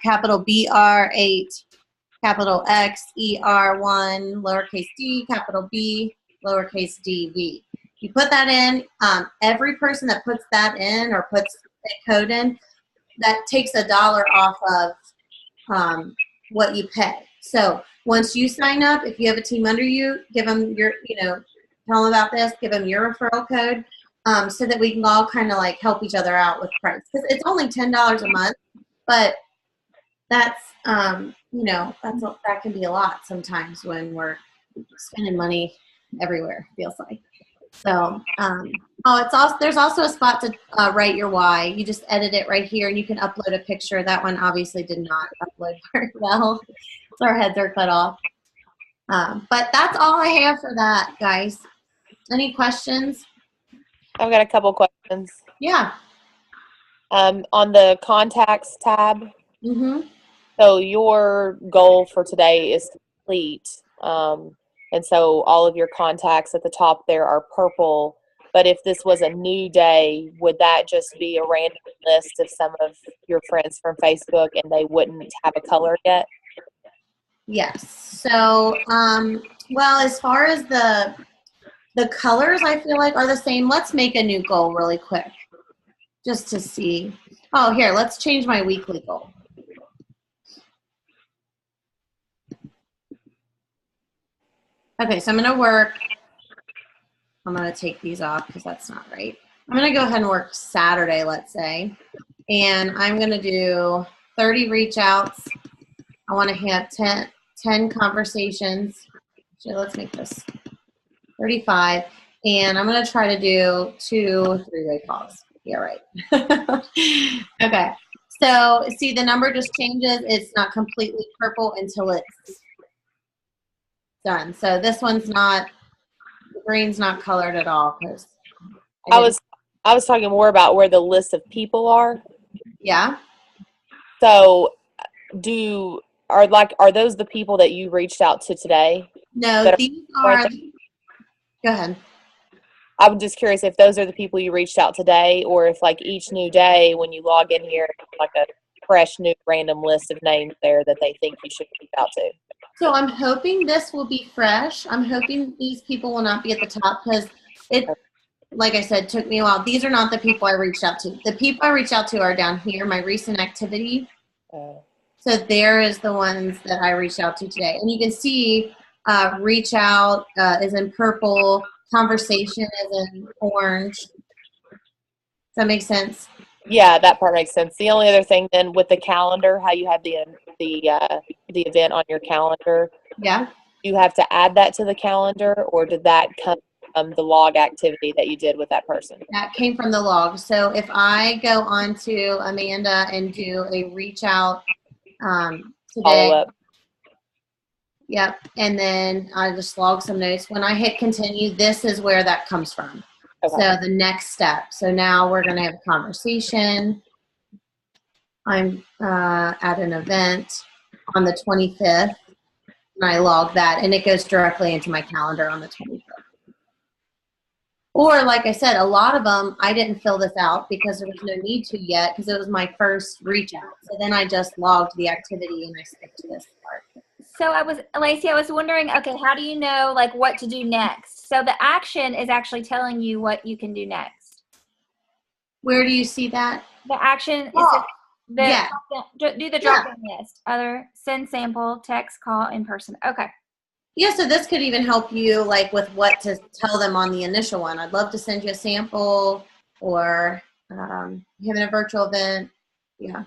capital BR8 capital X, ER1, lowercase d, capital B, lowercase d, V. You put that in, every person that puts that in or puts a code in, that takes $1 off of what you pay. So once you sign up, if you have a team under you, give them your, tell them about this, give them your referral code, so that we can all kind of like help each other out with price. Because it's only $10 a month, but that's, that can be a lot sometimes when we're spending money everywhere, feels like. So, there's also a spot to write your why. You just edit it right here, and you can upload a picture. That one obviously did not upload very well, so our heads are cut off. But that's all I have for that, guys. Any questions? I've got a couple questions. Yeah. On the contacts tab, Mm-hmm. so your goal for today is complete. And so all of your contacts at the top there are purple. But if this was a new day, would that just be a random list of some of your friends from Facebook and they wouldn't have a color yet? Yes. So, well, as far as the colors, I feel like are the same. Let's make a new goal really quick, just to see. Oh, here, let's change my weekly goal. Okay, so I'm going to take these off because that's not right. I'm going to go ahead and work Saturday, let's say, and I'm going to do 30 reach outs. I want to have 10 conversations. So let's make this 35, and I'm going to try to do 2 3-way calls. Yeah, right. Okay, so see, the number just changes. It's not completely purple until it's done. So this one's not, the green's not colored at all. Because I was talking more about where the list of people are. Yeah. So are those the people that you reached out to today? No, these are, go ahead. I'm just curious if those are the people you reached out today, or if like each new day when you log in here, like a fresh new random list of names there that they think you should reach out to. So I'm hoping this will be fresh. I'm hoping these people will not be at the top because it, like I said, took me a while. These are not the people I reached out to. The people I reached out to are down here, my recent activity. So there is the ones that I reached out to today. And you can see reach out is in purple, conversation is in orange. Does that make sense? Yeah, that part makes sense. The only other thing then with the calendar, how you have the event on your calendar. Yeah. You have to add that to the calendar, or did that come from the log activity that you did with that person? That came from the log. So if I go on to Amanda and do a reach out today. Follow up. Yep. And then I just log some notes. When I hit continue, this is where that comes from. Okay. So the next step. So now we're going to have a conversation. I'm at an event on the 25th, and I log that, and it goes directly into my calendar on the 25th. Or, like I said, a lot of them, I didn't fill this out because there was no need to yet because it was my first reach out. So then I just logged the activity and I skipped to this part. So Lacey, I was wondering, okay, how do you know like what to do next? So the action is actually telling you what you can do next. Where do you see that? The action is yeah. Do the drop-down list. Other, send sample, text, call, in person. Okay. Yeah, so this could even help you like with what to tell them on the initial one. I'd love to send you a sample, or having a virtual event. Yeah.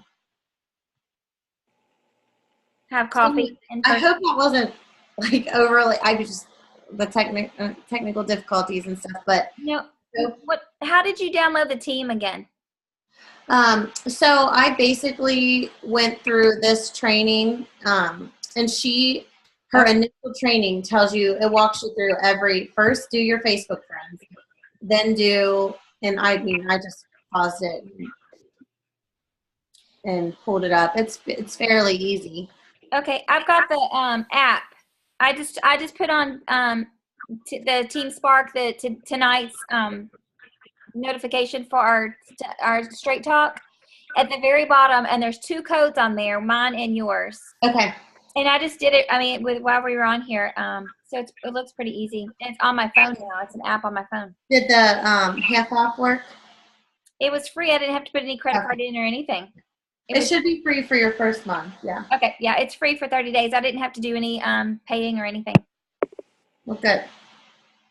Have coffee. I hope that wasn't like overly. I just the technical difficulties and stuff. But how did you download the team again? So I basically went through this training, and her initial training tells you, it walks you through first do your Facebook friends, then and I just paused it and pulled it up. It's fairly easy. Okay, I've got the app. I just put on the Team Spark tonight's notification for our Straight Talk at the very bottom, and there's 2 codes on there, mine and yours. Okay. And I just did it, I mean, while we were on here. So it looks pretty easy. It's on my phone now. It's an app on my phone. Did the half off work? It was free. I didn't have to put any credit card in or anything. It should be free for your first month. Yeah. Okay. Yeah, it's free for 30 days. I didn't have to do any paying or anything. Well, good.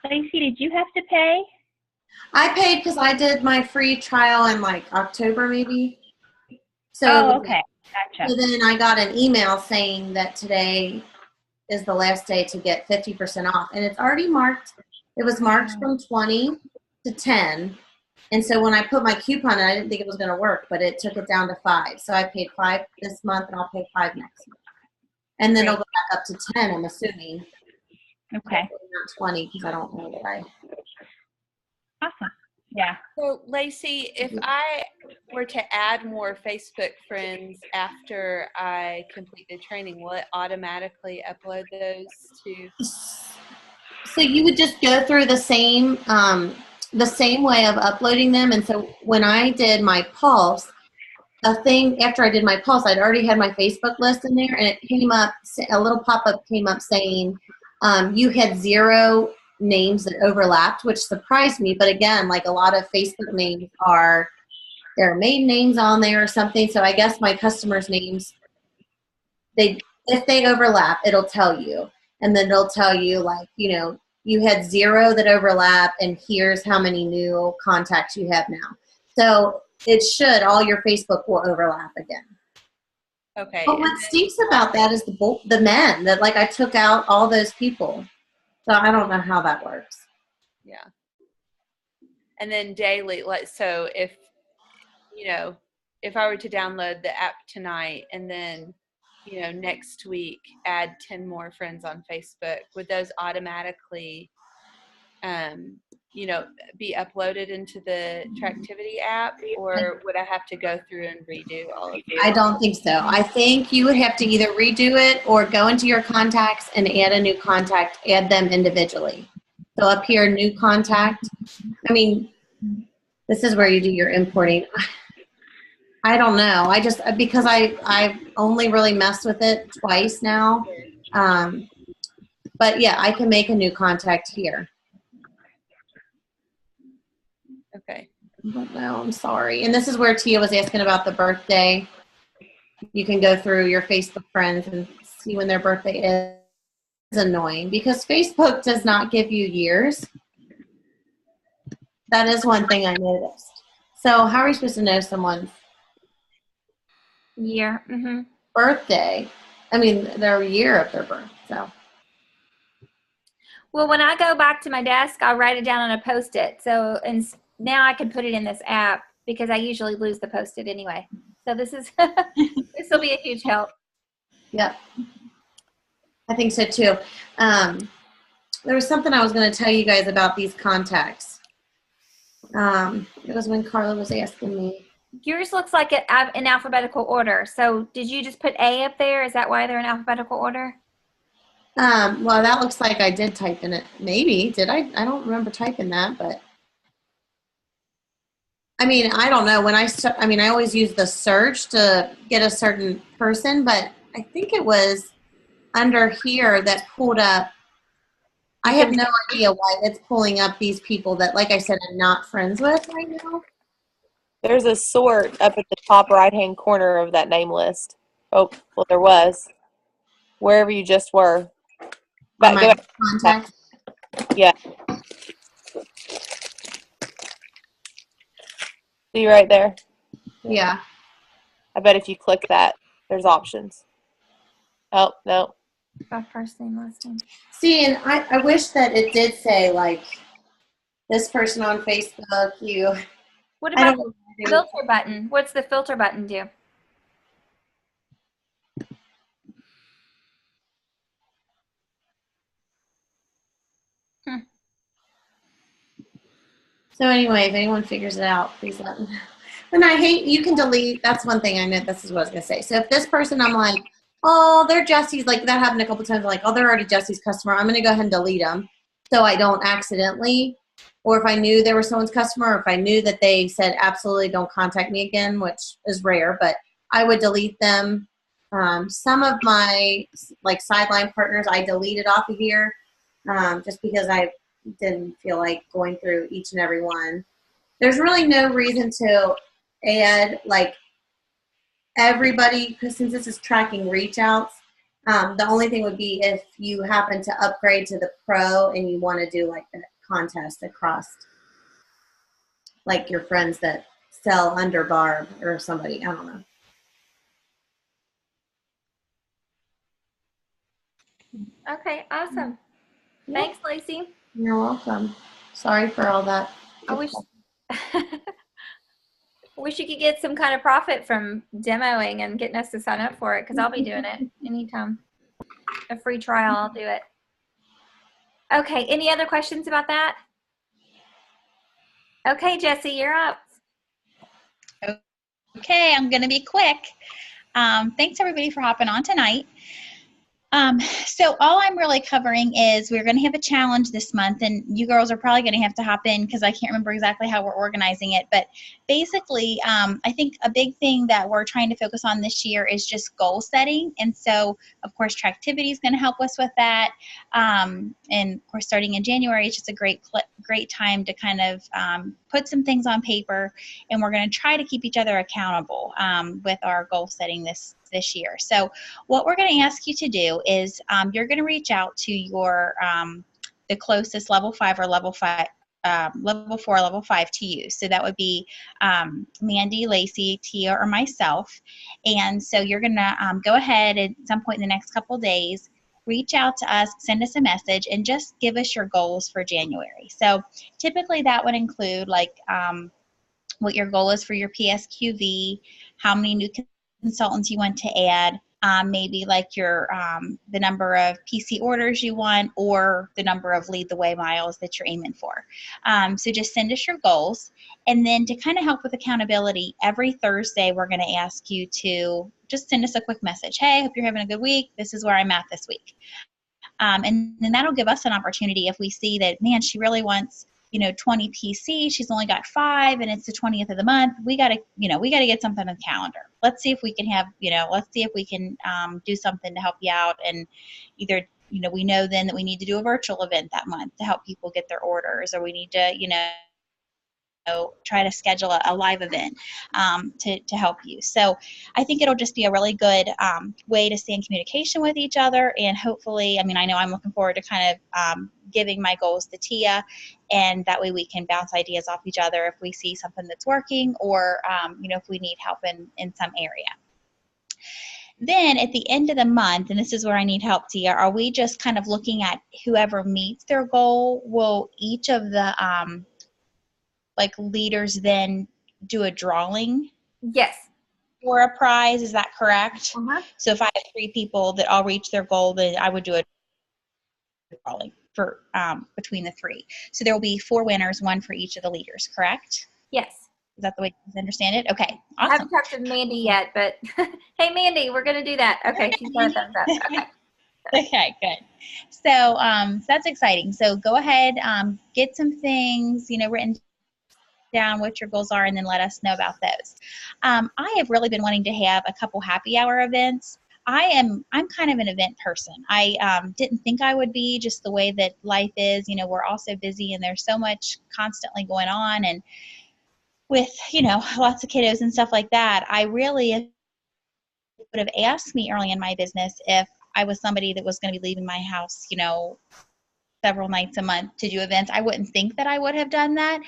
Lacey, did you have to pay? I paid because I did my free trial in like October maybe. So Oh, okay. Gotcha. So then I got an email saying that today is the last day to get 50% off. And it's already marked. It was marked from 20 to 10. And so when I put my coupon in, I didn't think it was going to work, but it took it down to 5. So I paid 5 this month, and I'll pay 5 next month. And then it'll go back up to 10, I'm assuming. Okay. Not 20, because I don't know that I... Awesome. Yeah. So, Lacey, if I were to add more Facebook friends after I complete the training, will it automatically upload those to? So you would just go through the same way of uploading them. And so when I did my Pulse, after I did my Pulse, I'd already had my Facebook list in there, and it came up, a little pop-up came up saying you had 0 names that overlapped, which surprised me. But again, like a lot of Facebook names there are maiden names on there or something. So I guess my customers' names, if they overlap, it'll tell you. And then it'll tell you, like, you know, you had 0 that overlap, and here's how many new contacts you have now. So it should, all your Facebook will overlap again. Okay. But what stinks about that is the men that, like, I took out all those people. So I don't know how that works. Yeah. And then daily, so if I were to download the app tonight and then, next week add 10 more friends on Facebook, would those automatically, be uploaded into the Tractivity app, or would I have to go through and redo all of it? I don't think so. I think you would have to either redo it or go into your contacts and add a new contact, add them individually. So up here, new contact. I mean, this is where you do your importing. I don't know. Because I've only really messed with it twice now. But yeah, I can make a new contact here. Okay. I don't know. I'm sorry. And this is where Tia was asking about the birthday. You can go through your Facebook friends and see when their birthday is. It's annoying because Facebook does not give you years. That is one thing I noticed. So how are we supposed to know someone's year? Mm-hmm. Birthday? I mean, their year of their birth. So. Well, when I go back to my desk, I'll write it down on a Post-it. So, and now I can put it in this app because I usually lose the Post-it anyway. So this will be a huge help. Yep. I think so too. There was something I was going to tell you guys about these contacts. It was when Carla was asking me. Yours looks like it in alphabetical order. So did you just put A up there? Is that why they're in alphabetical order? Well, that looks like I did type in it. Maybe. Did I? I don't remember typing that, but I mean, I don't know. I always use the search to get a certain person, but I think it was under here that pulled up. I have no idea why it's pulling up these people that, like I said, I'm not friends with right now. There's a sort up at the top right-hand corner of that name list. Oh, well, there was. Wherever you just were. Go back. Contacts? Yeah. See right there? Yeah. I bet if you click that, there's options. Oh, no. First name, last name. See, and I wish that it did say, like, this person on Facebook, you. What about the filter button? What's the filter button do? So anyway, if anyone figures it out, please let me know. And you can delete, that's one thing I know, this is what I was going to say. So if this person, I'm like, oh, they're Jesse's, like that happened a couple times, like, oh, they're already Jesse's customer, I'm going to go ahead and delete them so I don't accidentally, or if I knew they were someone's customer, or if I knew that they said absolutely don't contact me again, which is rare, but I would delete them Some of my like sideline partners I deleted off of here just because I didn't feel like going through each and every one. There's really no reason to add like everybody, because since this is tracking reach outs, the only thing would be if you happen to upgrade to the pro and you want to do like that contest across like your friends that sell under Barb or somebody. I don't know. Okay, awesome. Thanks, Lacey. You're welcome. Sorry for all that. I wish wish you could get some kind of profit from demoing and getting us to sign up for it, because I'll be doing it anytime. A free trial, I'll do it. Okay, any other questions about that? Okay, Jesse, you're up. Okay, I'm going to be quick. Thanks everybody for hopping on tonight. So all I'm really covering is we're going to have a challenge this month, and you girls are probably going to have to hop in because I can't remember exactly how we're organizing it. But basically, I think a big thing that we're trying to focus on this year is just goal setting. And so, of course, Tractivity is going to help us with that. And of course, starting in January, it's just a great time to kind of put some things on paper, and we're going to try to keep each other accountable with our goal setting this year. So what we're going to ask you to do is you're going to reach out to your the closest level 5 or level 5 level 4 level 5 to you. So that would be Mandy, Lacey, Tia, or myself. And so you're going to go ahead at some point in the next couple days, reach out to us, send us a message, and just give us your goals for January. So typically that would include like what your goal is for your PSQV, how many new consultants you want to add, maybe like your the number of PC orders you want, or the number of lead the way miles that you're aiming for. So just send us your goals, and then to kind of help with accountability, every Thursday we're going to ask you to just send us a quick message. Hey, hope you're having a good week. This is where I'm at this week. And then that'll give us an opportunity if we see that, man, she really wants 20 PC, she's only got 5, and it's the 20th of the month. We got to get something on the calendar. Let's see if we can have, let's see if we can do something to help you out. And either, we know then that we need to do a virtual event that month to help people get their orders, or we need to, try to schedule a live event to help you. So I think it'll just be a really good way to stay in communication with each other, and hopefully, I know I'm looking forward to kind of giving my goals to Tia, and that way we can bounce ideas off each other if we see something that's working, or if we need help in some area. Then at the end of the month, and this is where I need help, Tia, are we just kind of looking at whoever meets their goal? Will each of the leaders then do a drawing? Yes. For a prize, is that correct? Uh-huh. So if I have 3 people that all reach their goal, then I would do a drawing for between the 3. So there will be 4 winners, 1 for each of the leaders, correct? Yes. Is that the way you understand it? Okay, I awesome. haven't talked to Mandy yet, but hey, Mandy, we're going to do that. Okay, she's got a thumbs up. Okay. Okay, good. So that's exciting. So go ahead, get some things, written down what your goals are, and then let us know about those. I have really been wanting to have a couple happy hour events. I'm kind of an event person. I didn't think I would be, just the way that life is. We're all so busy, and there's so much constantly going on, and with lots of kiddos and stuff like that. I really would have asked me early in my business if I was somebody that was going to be leaving my house, several nights a month to do events. I wouldn't think that I would have done that,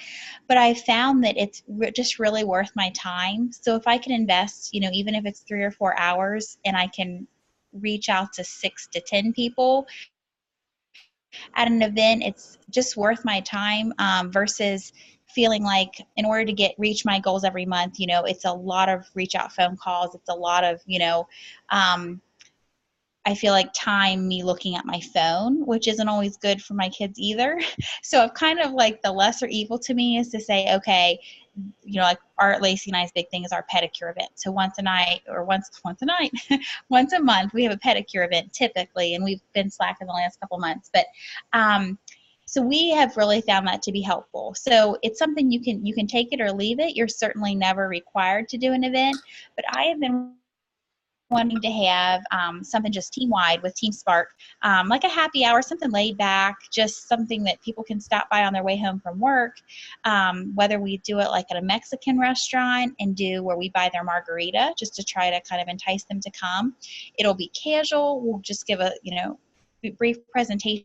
but I found that it's just really worth my time. So if I can invest, even if it's 3 or 4 hours, and I can reach out to 6 to 10 people at an event, it's just worth my time versus feeling like in order to reach my goals every month, it's a lot of reach out phone calls. It's a lot of, I feel like me looking at my phone, which isn't always good for my kids either. So I've kind of like the lesser evil to me is to say, okay, like Lacey and I's big thing is our pedicure event. So once a month, we have a pedicure event typically, and we've been slacking the last couple months. But so we have really found that to be helpful. So it's something you can take it or leave it. You're certainly never required to do an event, but I have been wanting to have something just team-wide with Team Spark, like a happy hour, something laid back, just something that people can stop by on their way home from work, whether we do it like at a Mexican restaurant and do where we buy their margarita just to try to kind of entice them to come. It'll be casual. We'll just give a, brief presentation,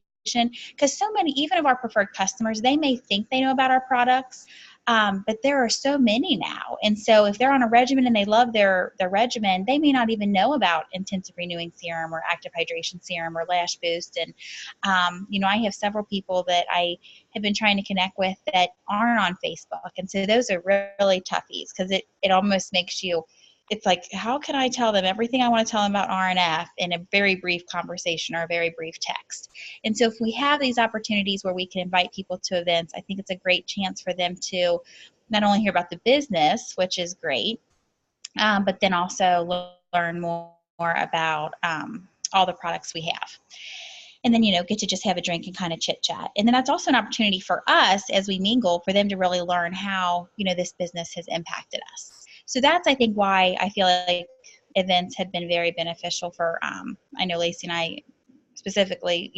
because so many, even of our preferred customers, they may think they know about our products, but there are so many now. And so if they're on a regimen and they love their regimen, they may not even know about intensive renewing serum or active hydration serum or lash boost. And, I have several people that I have been trying to connect with that aren't on Facebook. And so those are really toughies, because it almost makes you, it's like, how can I tell them everything I want to tell them about RNF in a very brief conversation or a very brief text? And so if we have these opportunities where we can invite people to events, I think it's a great chance for them to not only hear about the business, which is great, but then also learn more about all the products we have. And then, get to just have a drink and kind of chit chat. And then that's also an opportunity for us as we mingle, for them to really learn how, this business has impacted us. So that's, I think, why I feel like events have been very beneficial for, I know Lacey and I specifically,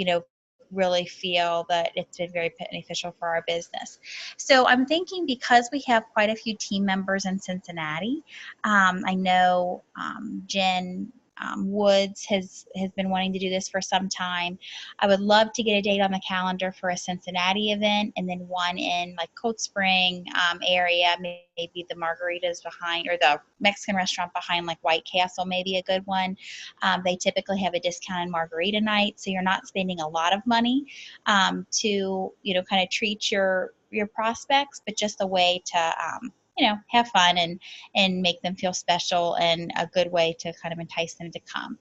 really feel that it's been very beneficial for our business. So I'm thinking, because we have quite a few team members in Cincinnati, I know Jen Woods has been wanting to do this for some time. I would love to get a date on the calendar for a Cincinnati event, and then one in like Cold Spring area, maybe the margaritas behind, or the Mexican restaurant behind like White Castle, maybe a good one. They typically have a discounted margarita night, so you're not spending a lot of money to kind of treat your prospects, but just a way to have fun and make them feel special, and a good way to kind of entice them to come.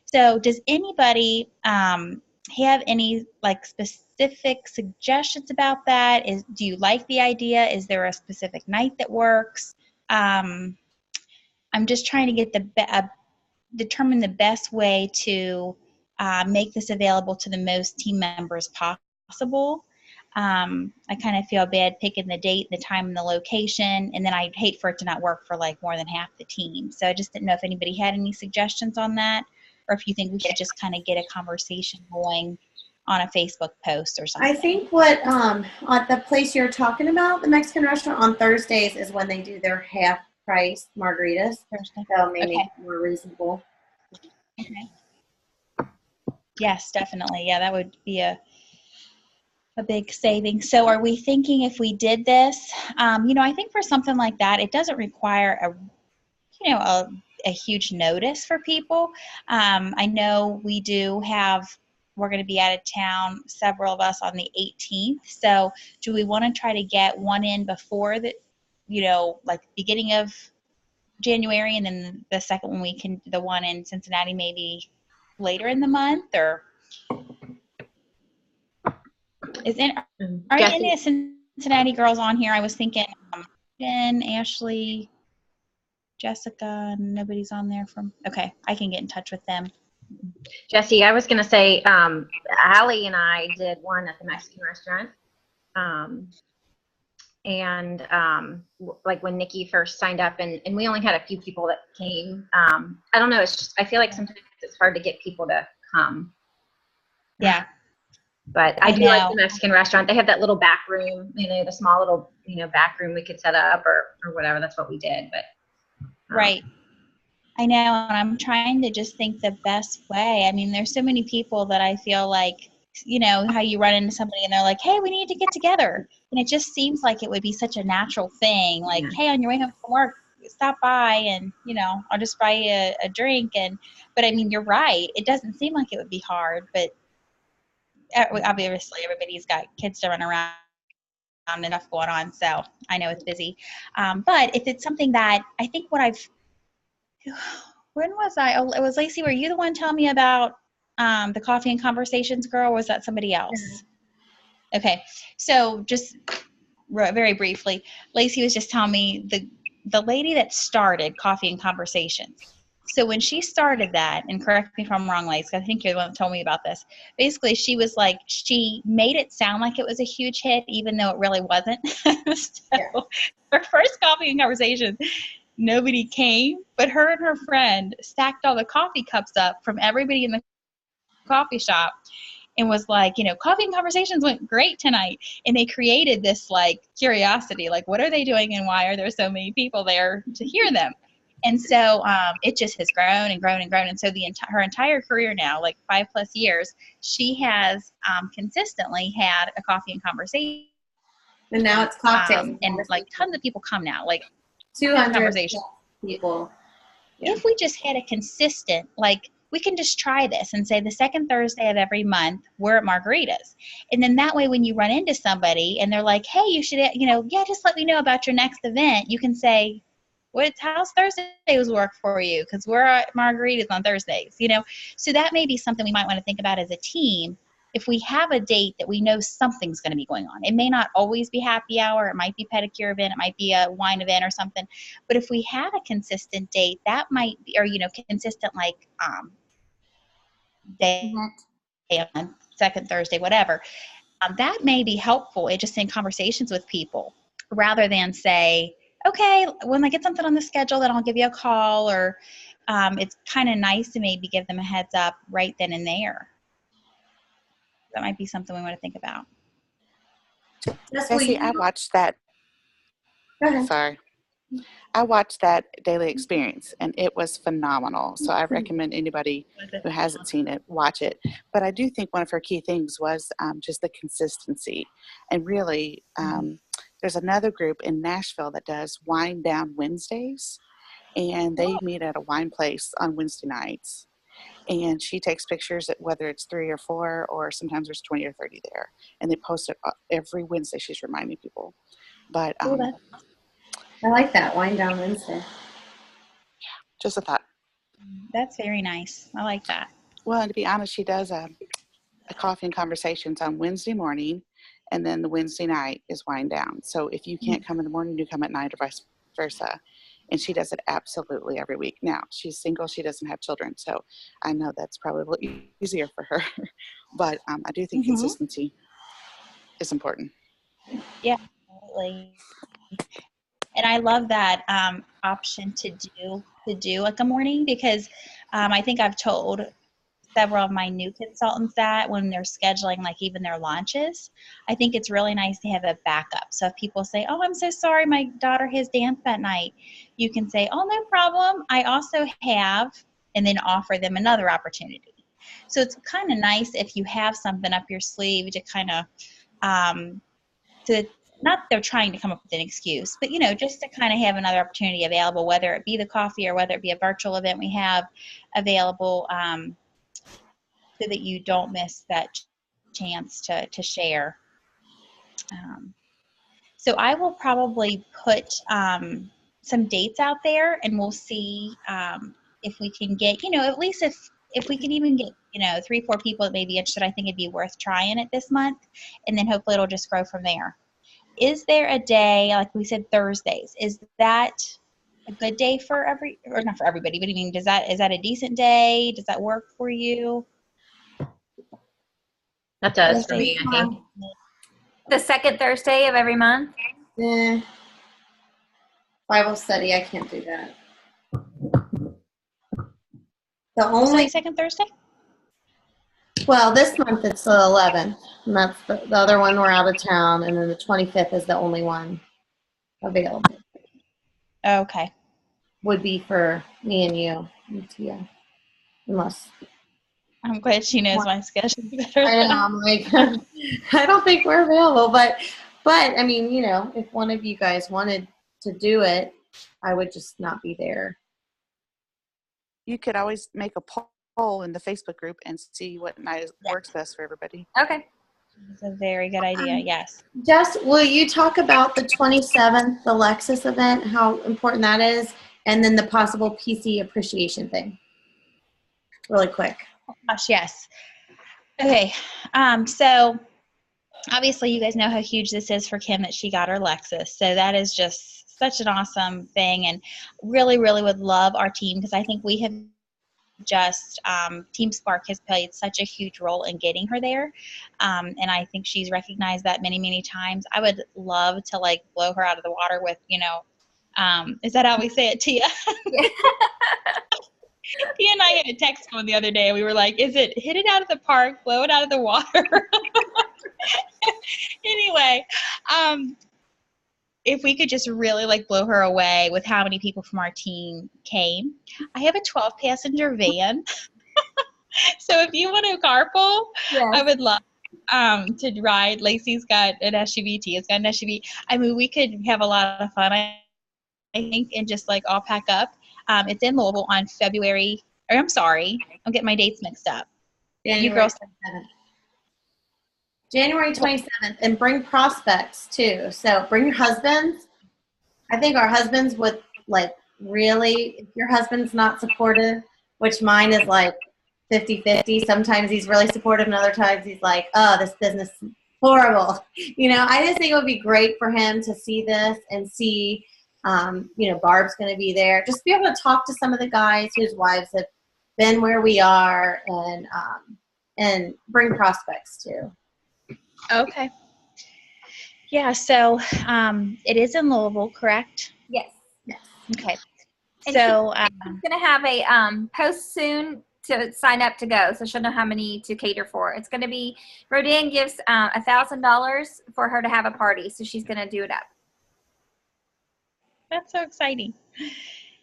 So does anybody have any like specific suggestions about that? Do you like the idea? Is there a specific night that works? I'm just trying to get determine the best way to make this available to the most team members possible. I kind of feel bad picking the date, the time, and the location, and then I'd hate for it to not work for like more than half the team. So I just didn't know if anybody had any suggestions on that, or if you think we should just kind of get a conversation going on a Facebook post or something. I think what at the place you're talking about, the Mexican restaurant, on Thursdays is when they do their half price margaritas. Thursday. So maybe make it more reasonable. Okay. Yes, definitely. Yeah, that would be a big saving. So are we thinking, if we did this, I think for something like that, it doesn't require a huge notice for people. I know we're going to be out of town, several of us, on the 18th. So do we want to try to get one in before the, like beginning of January, and then the second one the one in Cincinnati maybe later in the month? Or are any of the Cincinnati girls on here? I was thinking Jen, Ashley, Jessica. Nobody's on there okay, I can get in touch with them. Jesse, I was going to say, Allie and I did one at the Mexican restaurant. Like when Nikki first signed up, and we only had a few people that came. I don't know. I feel like sometimes it's hard to get people to come. Yeah. But I do like the Mexican restaurant. They have that little back room, the small little, back room we could set up or whatever. That's what we did. But right. I know. And I'm trying to just think the best way. I mean, there's so many people that I feel like, how you run into somebody and they're like, hey, we need to get together. And it just seems like it would be such a natural thing. Like, hey, on your way home from work, stop by and, I'll just buy you a drink. But I mean, you're right. It doesn't seem like it would be hard, but obviously everybody's got kids to run around, enough going on. So I know it's busy. But if it's something that I think when was I? Oh, it was Lacey. Were you the one telling me about the Coffee and Conversations girl? Or was that somebody else? Mm-hmm. Okay. So just very briefly, Lacey was just telling me the lady that started Coffee and Conversations. So when she started that, and correct me if I'm wrong, Lacey, I think you're the one that told me about this. Basically, she was like, she made it sound like it was a huge hit, even though it really wasn't. So her first Coffee and Conversations, nobody came, but her and her friend stacked all the coffee cups up from everybody in the coffee shop and was like, coffee and conversations went great tonight. And they created this like curiosity, like what are they doing and why are there so many people there to hear them? And so it just has grown and grown and grown. And so her entire career now, like 5+ years, she has consistently had a coffee and conversation. And now it's cocktails. And like tons of people come now, like 200 conversation. people. Yeah. If we just had a consistent, like we can just try this and say the second Thursday of every month, we're at Margaritas. And then that way when you run into somebody and they're like, hey, you should, just let me know about your next event. You can say, how's Thursdays work for you? Because we're at Margaritas on Thursdays, So that may be something we might want to think about as a team. If we have a date that we know something's going to be going on, it may not always be happy hour. It might be pedicure event. It might be a wine event or something. But if we had a consistent date, that might be, or, consistent like day on second Thursday, whatever, that may be helpful. It just in conversations with people rather than say, okay, when I get something on the schedule, then I'll give you a call, or it's kind of nice to maybe give them a heads up right then and there. That might be something we want to think about. Bessie, I watched that. Sorry. I watched that Daily Experience, and it was phenomenal. So I recommend anybody who hasn't seen it, watch it. But I do think one of her key things was just the consistency. And really, there's another group in Nashville that does Wine Down Wednesdays, and they meet at a wine place on Wednesday nights. And she takes pictures at whether it's 3 or 4, or sometimes there's 20 or 30 there. And they post it every Wednesday. She's reminding people. But I like that, Wine Down Wednesday. Just a thought. That's very nice. I like that. Well, and to be honest, she does a coffee and conversations on Wednesday morning, and then the Wednesday night is Wine Down. So if you can't come in the morning, you come at night, or vice versa. And she does it absolutely every week. Now, she's single. She doesn't have children. So I know that's probably a little easier for her. But I do think consistency is important. Yeah, absolutely. And I love that option to do like a morning, because I think I've told several of my new consultants that when they're scheduling like even their launches, I think it's really nice to have a backup. So if people say, oh, I'm so sorry, my daughter has dance that night, you can say, oh, no problem. I also have, and then offer them another opportunity. So it's kind of nice if you have something up your sleeve to kind of, not that they're trying to come up with an excuse, but, just to kind of have another opportunity available, whether it be the coffee or whether it be a virtual event we have available, so that you don't miss that chance to share. So I will probably put some dates out there, and we'll see if we can get, at least if we can even get, 3-4 people that may be interested. I think it'd be worth trying it this month, and then hopefully it'll just grow from there. Is there a day, like we said, Thursdays, is that a good day for or not for everybody, but I mean, is that a decent day? Does that work for you? That does for me, I think. The second Thursday of every month? Bible study, I can't do that. The Only only, second Thursday? well, this month it's the 11th, and that's the other one we're out of town, and then the 25th is the only one available. Okay. Would be for me and you, and Tia, unless. I'm glad she knows my schedule better. I know, I'm like, I don't think we're available, but I mean, if one of you guys wanted to do it, I would just not be there. You could always make a poll in the Facebook group and see what night works best for everybody. Okay. It's a very good idea, yes. Jess, will you talk about the 27th, the Lexus event, how important that is, and then the possible PC appreciation thing? Really quick. Oh, gosh, yes. Okay. So obviously you guys know how huge this is for Kim that she got her Lexus. So that is just such an awesome thing, and really, really would love our team, because I think we have just Team Spark has played such a huge role in getting her there, and I think she's recognized that many times. I would love to like blow her out of the water with Is that how we say it, Tia? Yeah. Tia and I had a text one the other day. We were like, is it hit it out of the park, blow it out of the water? Anyway, if we could just really like blow her away with how many people from our team came. I have a 12-passenger van. So if you want to carpool, Yes. I would love to ride. Lacey's got an SUV, Tia's got an SUV. I mean, we could have a lot of fun, I think, and just like all pack up. It's in Louisville on February, or I'm sorry, I'm getting my dates mixed up. You girls. January 27th, and bring prospects too. So bring your husbands. I think our husbands would like really, if your husband's not supportive, which mine is like 50-50. Sometimes he's really supportive and other times he's like, oh, this business is horrible. You know, I just think it would be great for him to see this and see, you know, Barb's going to be there. Just be able to talk to some of the guys whose wives have been where we are, and bring prospects too. Okay. Yeah, so it is in Louisville, correct? Yes. Okay. And So she's going to have a post soon to sign up to go, so she'll know how many to cater for. It's going to be, Rodan gives $1,000 for her to have a party, so she's going to do it up. that's so exciting.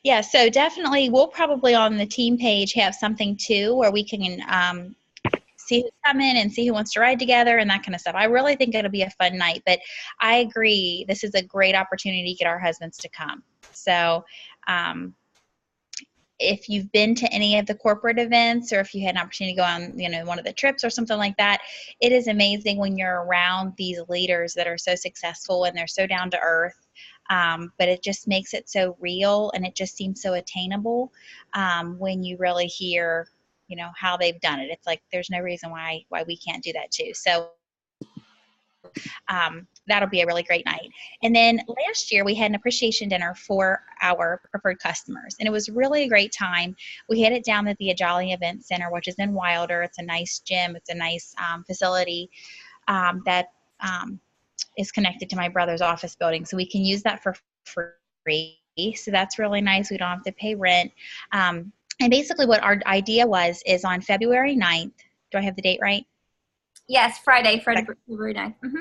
Yeah, so definitely we'll probably on the team page have something too where we can see who's coming and see who wants to ride together and that kind of stuff. I really think it'll be a fun night, but I agree this is a great opportunity to get our husbands to come. So if you've been to any of the corporate events or if you had an opportunity to go on, you know, one of the trips or something like that, it is amazing when you're around these leaders that are so successful and they're so down to earth. But it just makes it so real and it just seems so attainable when you really hear, you know, how they've done it. It's like there's no reason why we can't do that too. So that'll be a really great night. And then last year we had an appreciation dinner for our preferred customers, and it was really a great time. We had it down at the Ajali Event Center, which is in Wilder. It's a nice gym. It's a nice facility that is connected to my brother's office building, so we can use that for free. So that's really nice. We don't have to pay rent. And basically what our idea was is on February 9th. Do I have the date right? Yes, Friday, February 9th. Mm-hmm.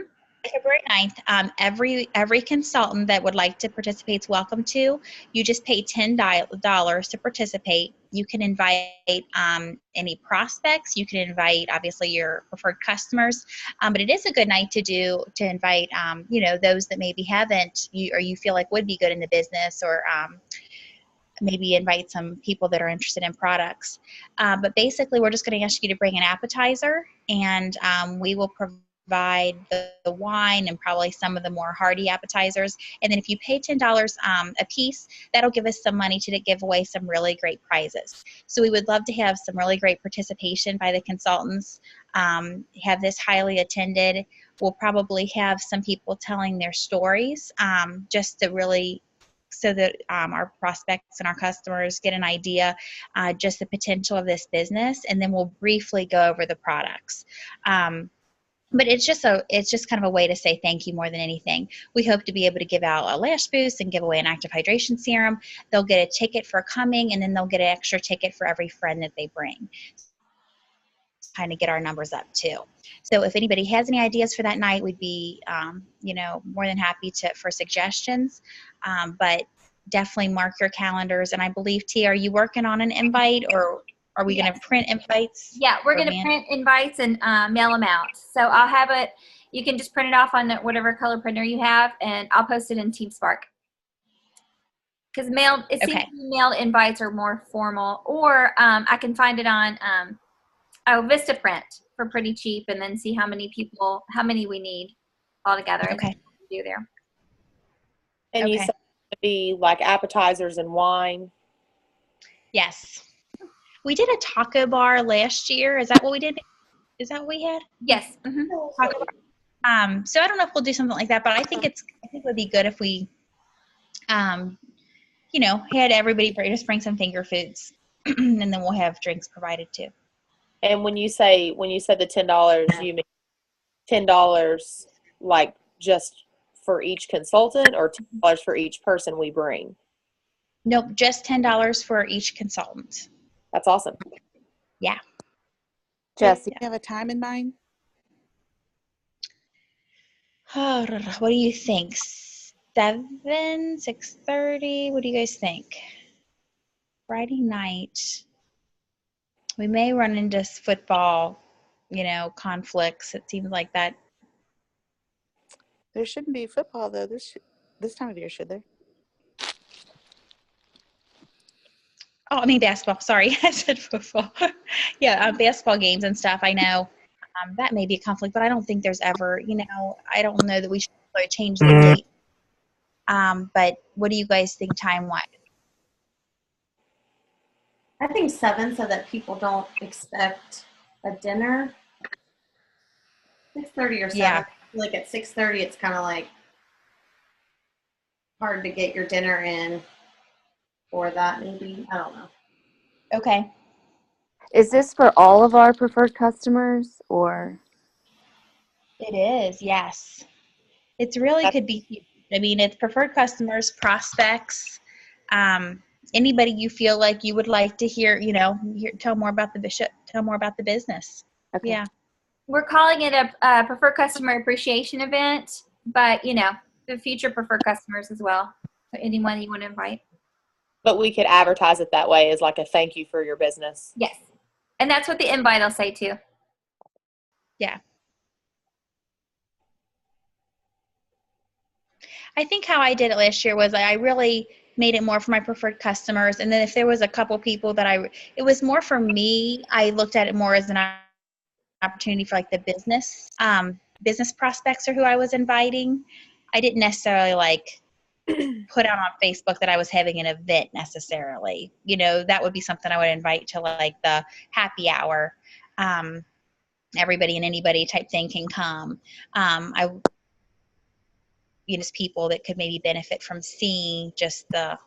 February 9th, every consultant that would like to participate is welcome to. You just pay $10 to participate. You can invite any prospects. You can invite, obviously, your preferred customers. But it is a good night to invite, you know, those that maybe haven't, or you feel like would be good in the business, or maybe invite some people that are interested in products. But basically, we're just going to ask you to bring an appetizer, and we will provide the wine and probably some of the more hearty appetizers. And then if you pay $10 a piece, that'll give us some money to give away some really great prizes. So we would love to have some really great participation by the consultants, have this highly attended. We'll probably have some people telling their stories just to really so that our prospects and our customers get an idea just the potential of this business, and then we'll briefly go over the products. But it's just kind of a way to say thank you more than anything. We hope to be able to give out a lash boost and give away an active hydration serum. They'll get a ticket for coming, and then they'll get an extra ticket for every friend that they bring. Kind of get our numbers up too. So if anybody has any ideas for that night, we'd be, you know, more than happy for suggestions. But definitely mark your calendars. And I believe, Tia, are you working on an invite, or are we going to print invites? Yeah, we're going to print invites and mail them out. So I'll have it. You can just print it off on whatever color printer you have, and I'll post it in TeamSpark. Because mailed invites are more formal, or I can find it on Vistaprint for pretty cheap, and then see how many we need all together. Okay. Do there. And you said it would be like appetizers and wine. Yes. We did a taco bar last year. Is that what we did? Is that what we had? Yes. Mm-hmm. Taco bar. So I don't know if we'll do something like that, but I think it would be good if we, you know, had everybody just bring some finger foods, and then we'll have drinks provided too. And when you said the $10, you mean $10 like just for each consultant or $10 for each person we bring? Nope, just $10 for each consultant. That's awesome. Yeah. Jesse, do you have a time in mind? What do you think? 7, 6:30? What do you guys think? Friday night. We may run into football, conflicts. It seems like that. There shouldn't be football though this time of year, should there? Oh, I mean basketball. Sorry, I said football. Yeah, basketball games and stuff. I know that may be a conflict, but I don't think there's ever, I don't know that we should really change the date. But what do you guys think time-wise? I think 7 so that people don't expect a dinner. 6:30 or 7. Yeah. Like at 6:30, it's kind of like hard to get your dinner in for that. Maybe, I don't know. Okay. Is this for all of our preferred customers or? It is, yes. It's really could be huge. I mean, it's preferred customers, prospects, anybody you feel like you would like to hear, tell more about the business. Okay. Yeah. We're calling it a preferred customer appreciation event, but the future preferred customers as well. So anyone you want to invite. But we could advertise it that way as like a thank you for your business. Yes. And that's what the invite will say too. Yeah. I think how I did it last year was I really made it more for my preferred customers. And then if there was a couple people that it was more for me, I looked at it more as an opportunity for like the business prospects are who I was inviting. I didn't necessarily put out on Facebook that I was having an event necessarily. That would be something I would invite to like the happy hour. Everybody and anybody type thing can come. Just people that could maybe benefit from seeing just the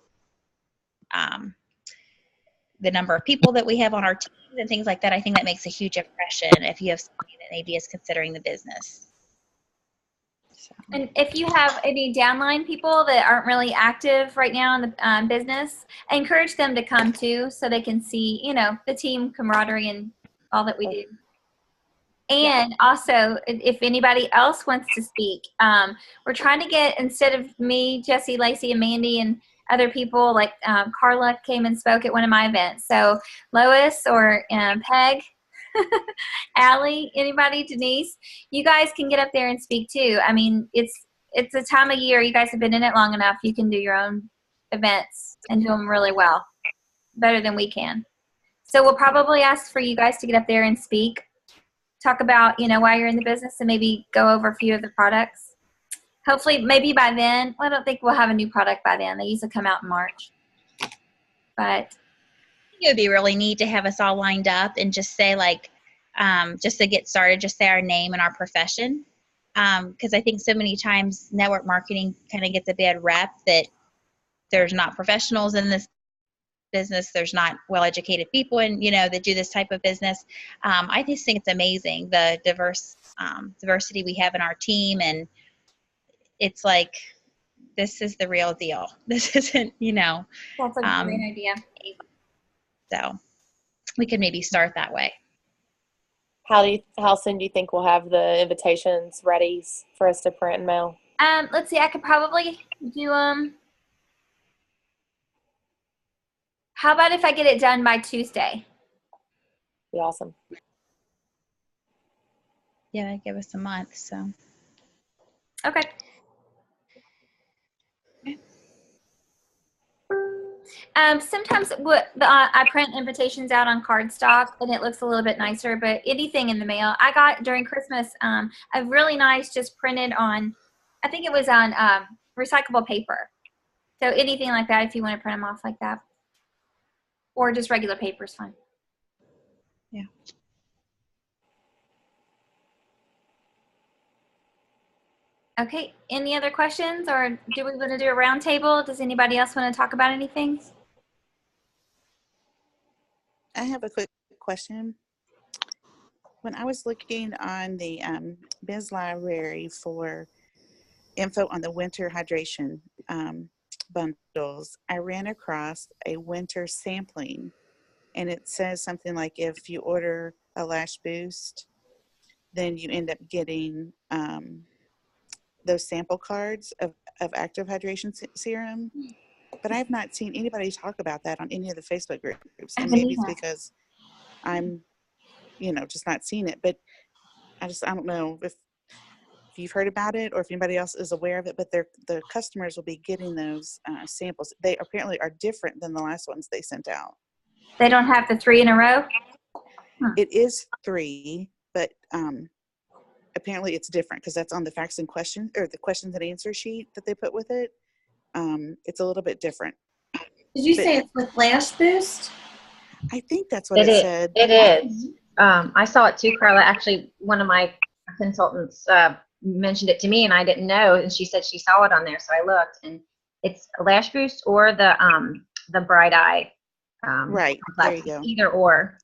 number of people that we have on our team and things like that. I think that makes a huge impression if you have somebody that maybe is considering the business. So. And if you have any downline people that aren't really active right now in the business, I encourage them to come too so they can see, the team camaraderie and all that we do. And also, if anybody else wants to speak, we're trying to get, instead of me, Jesse, Lacey, and Mandy, and other people, like Carla came and spoke at one of my events. So Lois or Peg, Allie, anybody, Denise, you guys can get up there and speak too. I mean, it's a time of year. You guys have been in it long enough. You can do your own events and do them really well, better than we can. So we'll probably ask for you guys to get up there and speak. Talk about, why you're in the business and maybe go over a few of the products. Hopefully, maybe by then, I don't think we'll have a new product by then. They usually come out in March. But it would be really neat to have us all lined up and just say just to get started, just say our name and our profession. Because I think so many times network marketing kind of gets a bad rep that there's not professionals in this business, there's not well-educated people and that do this type of business. I just think it's amazing the diversity we have in our team, and it's like this is the real deal. This isn't that's a great idea. So we could maybe start that way. How soon do you think we'll have the invitations ready for us to print and mail? Let's see, I could probably do how about if I get it done by Tuesday? Be awesome. Yeah, they give us a month, so. Okay. Sometimes I print invitations out on cardstock and it looks a little bit nicer, but anything in the mail. I got during Christmas a really nice just printed on, I think it was on recyclable paper. So anything like that if you want to print them off like that. Or just regular paper is fine. Yeah. Okay, any other questions, or do we want to do a round table? Does anybody else want to talk about anything? I have a quick question. When I was looking on the Biz Library for info on the winter hydration bundles, I ran across a winter sampling, and it says something like if you order a Lash Boost, then you end up getting those sample cards of active hydration serum. But I have not seen anybody talk about that on any of the Facebook groups, and maybe it's because I'm, just not seeing it. But I don't know if you've heard about it or if anybody else is aware of it. But the customers will be getting those samples. They apparently are different than the last ones they sent out. They don't have the 3 in a row? It is 3, but apparently it's different because that's on the facts and questions, or the questions and answer sheet that they put with it. It's a little bit different. Did you say it's with Lash Boost? I think that's what it said. It is. I saw it too, Carla. Actually, one of my consultants mentioned it to me, and I didn't know. And she said she saw it on there, so I looked, and it's Lash Boost or the Bright Eye. Right. Complex. There you go. Either or.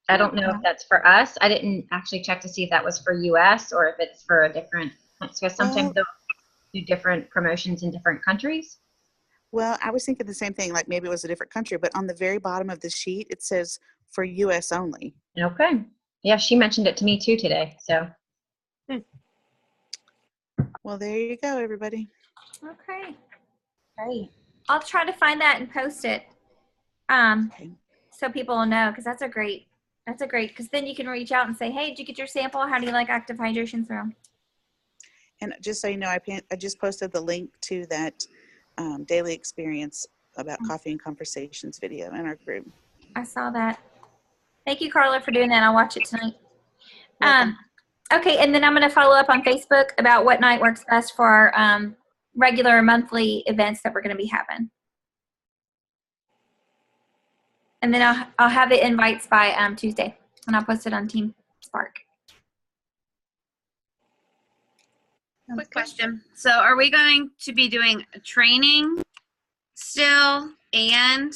I don't know if that's for us. I didn't actually check to see if that was for U.S. or if it's for a different. Because sometimes they'll do different promotions in different countries. Well, I was thinking the same thing, like maybe it was a different country, but on the very bottom of the sheet, it says for U.S. only. Okay. Yeah, she mentioned it to me too today. So. Well, there you go, everybody. Okay. Great. I'll try to find that and post it, so people will know, because that's a great, because then you can reach out and say, hey, did you get your sample? How do you like active hydration serum? And just so you know, I just posted the link to that daily experience about coffee and conversations video in our group. I saw that. Thank you, Carla, for doing that. I'll watch it tonight. Okay, and then I'm going to follow up on Facebook about what night works best for our regular monthly events that we're going to be having. And then I'll have the invites by Tuesday, and I'll post it on Team Spark. Quick question. So are we going to be doing a training still and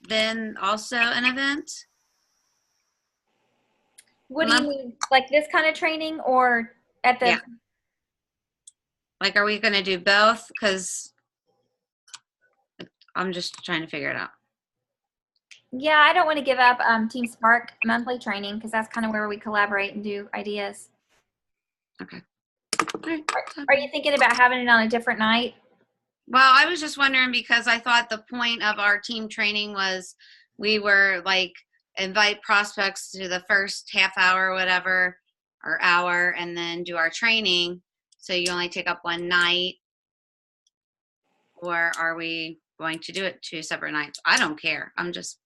then also an event? What do you mean? Like this kind of training or at the... Yeah. Like, are we going to do both? Because I'm just trying to figure it out. Yeah, I don't want to give up Team Spark monthly training because that's kind of where we collaborate and do ideas. Okay. Are you thinking about having it on a different night? Well, I was just wondering because I thought the point of our team training was we were like invite prospects to the first half hour or whatever, or hour, and then do our training. So you only take up one night. Or are we going to do it 2 separate nights? I don't care. I'm just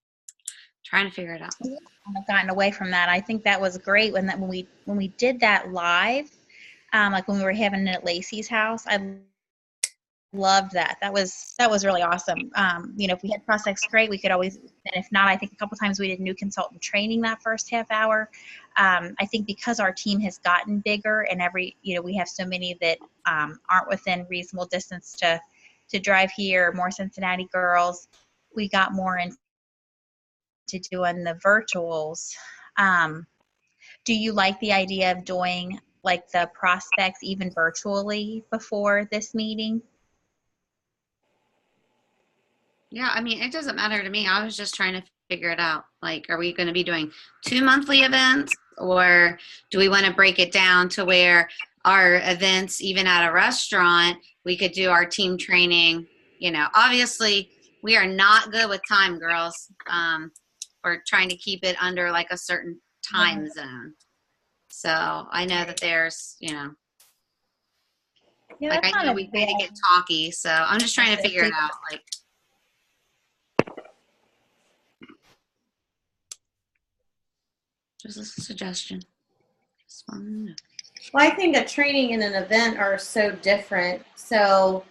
trying to figure it out. I've gotten away from that. I think that was great when we did that live, like when we were having it at Lacey's house. I loved that. That was really awesome. If we had prospects, great. We could always, and if not, I think a couple times we did new consultant training that first half hour. I think because our team has gotten bigger and we have so many that aren't within reasonable distance to drive here, more Cincinnati girls, we got more into doing the virtuals. Do you like the idea of doing like the prospects even virtually before this meeting? Yeah, I mean, it doesn't matter to me. I was just trying to figure it out. Like, are we going to be doing 2 monthly events, or do we want to break it down to where our events, even at a restaurant, we could do our team training? Obviously we are not good with time, girls. We're trying to keep it under like a certain time zone. So I know that there's, Yeah, like I know we kind of get talky, so I'm just trying to figure it out. Like, just a suggestion. Well, I think a training and an event are so different. So,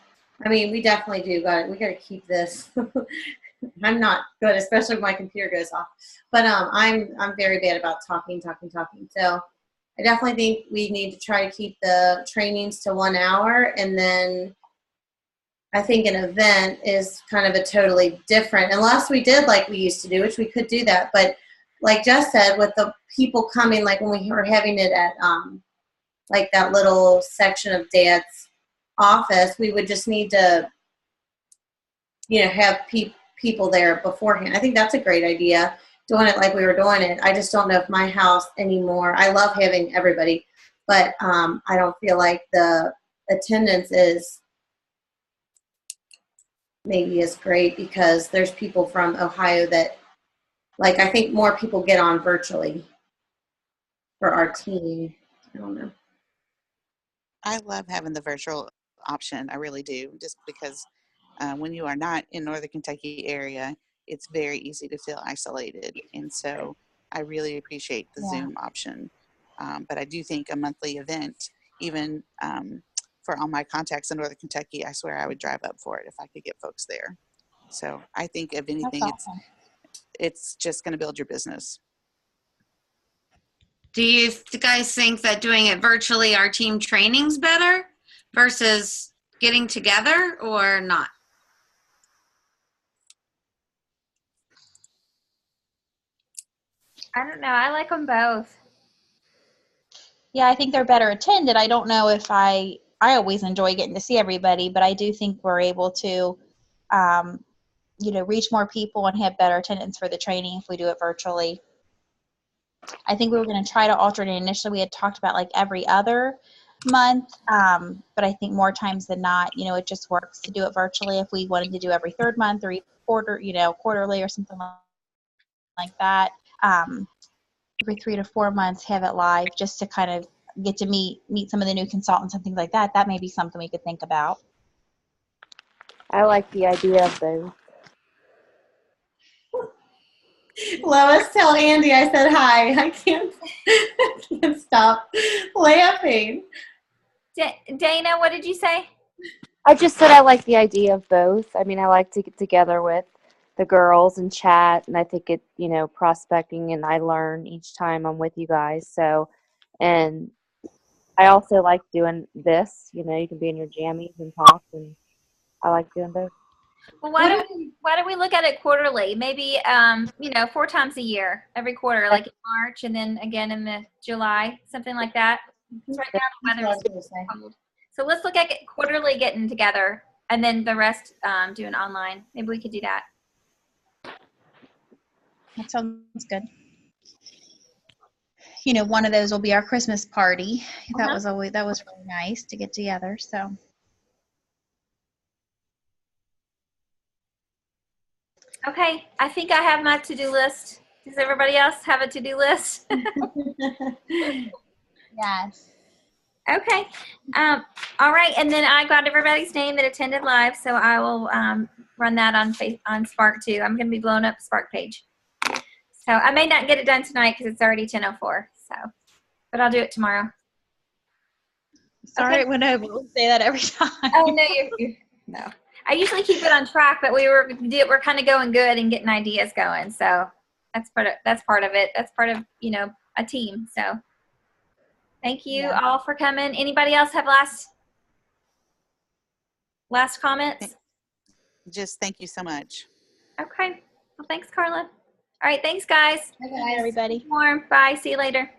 I mean, we definitely we got to keep this. I'm not good, especially when my computer goes off. But I'm very bad about talking. So I definitely think we need to try to keep the trainings to 1 hour, and then I think an event is kind of a totally different, unless we did like we used to do, which we could do that. But like Jess said, with the people coming, like when we were having it at like that little section of Dad's office. We would just need to, have people there beforehand. I think that's a great idea, doing it like we were doing it. I just don't know if my house anymore. I love having everybody, but I don't feel like the attendance is maybe as great because there's people from Ohio that, like, I think more people get on virtually for our team. I don't know. I love having the virtual option. I really do, just because when you are not in Northern Kentucky area, it's very easy to feel isolated. And so I really appreciate the Zoom option. But I do think a monthly event, even for all my contacts in Northern Kentucky, I swear I would drive up for it if I could get folks there. So I think if anything, it's just going to build your business. Do you guys think that doing it virtually, our team training's better versus getting together, or not? I don't know. I like them both. Yeah, I think they're better attended. I don't know if I always enjoy getting to see everybody, but I do think we're able to, reach more people and have better attendance for the training if we do it virtually. I think we were going to try to alternate. Initially, we had talked about like every other month, but I think more times than not, it just works to do it virtually. If we wanted to do every third month or quarterly or something like that, every 3 to 4 months, have it live just to kind of get to meet some of the new consultants and things like that. That may be something we could think about. I like the idea of those. Lois, tell Andy I said hi. I can't stop laughing. Dana, what did you say? I just said I like the idea of both. I mean, I like to get together with the girls and chat, and I think it, prospecting, and I learn each time I'm with you guys. So, and I also like doing this. You can be in your jammies and talk, and I like doing both. Well, why don't we look at it quarterly? Maybe 4 times a year, every quarter, like in March, and then again in the July, something like that. Right now the weather is cold. So let's look at quarterly getting together, and then the rest doing online. Maybe we could do that. That sounds good. One of those will be our Christmas party. That was really nice to get together. So. Okay, I think I have my to-do list. Does everybody else have a to-do list? Yes. Okay. All right, and then I got everybody's name that attended live, so I will run that on Spark too. I'm going to be blowing up the Spark page. So I may not get it done tonight because it's already 10:04. So, but I'll do it tomorrow. Sorry, it went over. We'll say that every time. Oh no, no. I usually keep it on track, but we're kind of going good and getting ideas going. So that's part of it. That's part of a team. So thank you all for coming. Anybody else have last comments? Just thank you so much. Okay. Well, thanks, Carla. All right. Thanks, guys. Bye, everybody. Warm. Bye. See you later.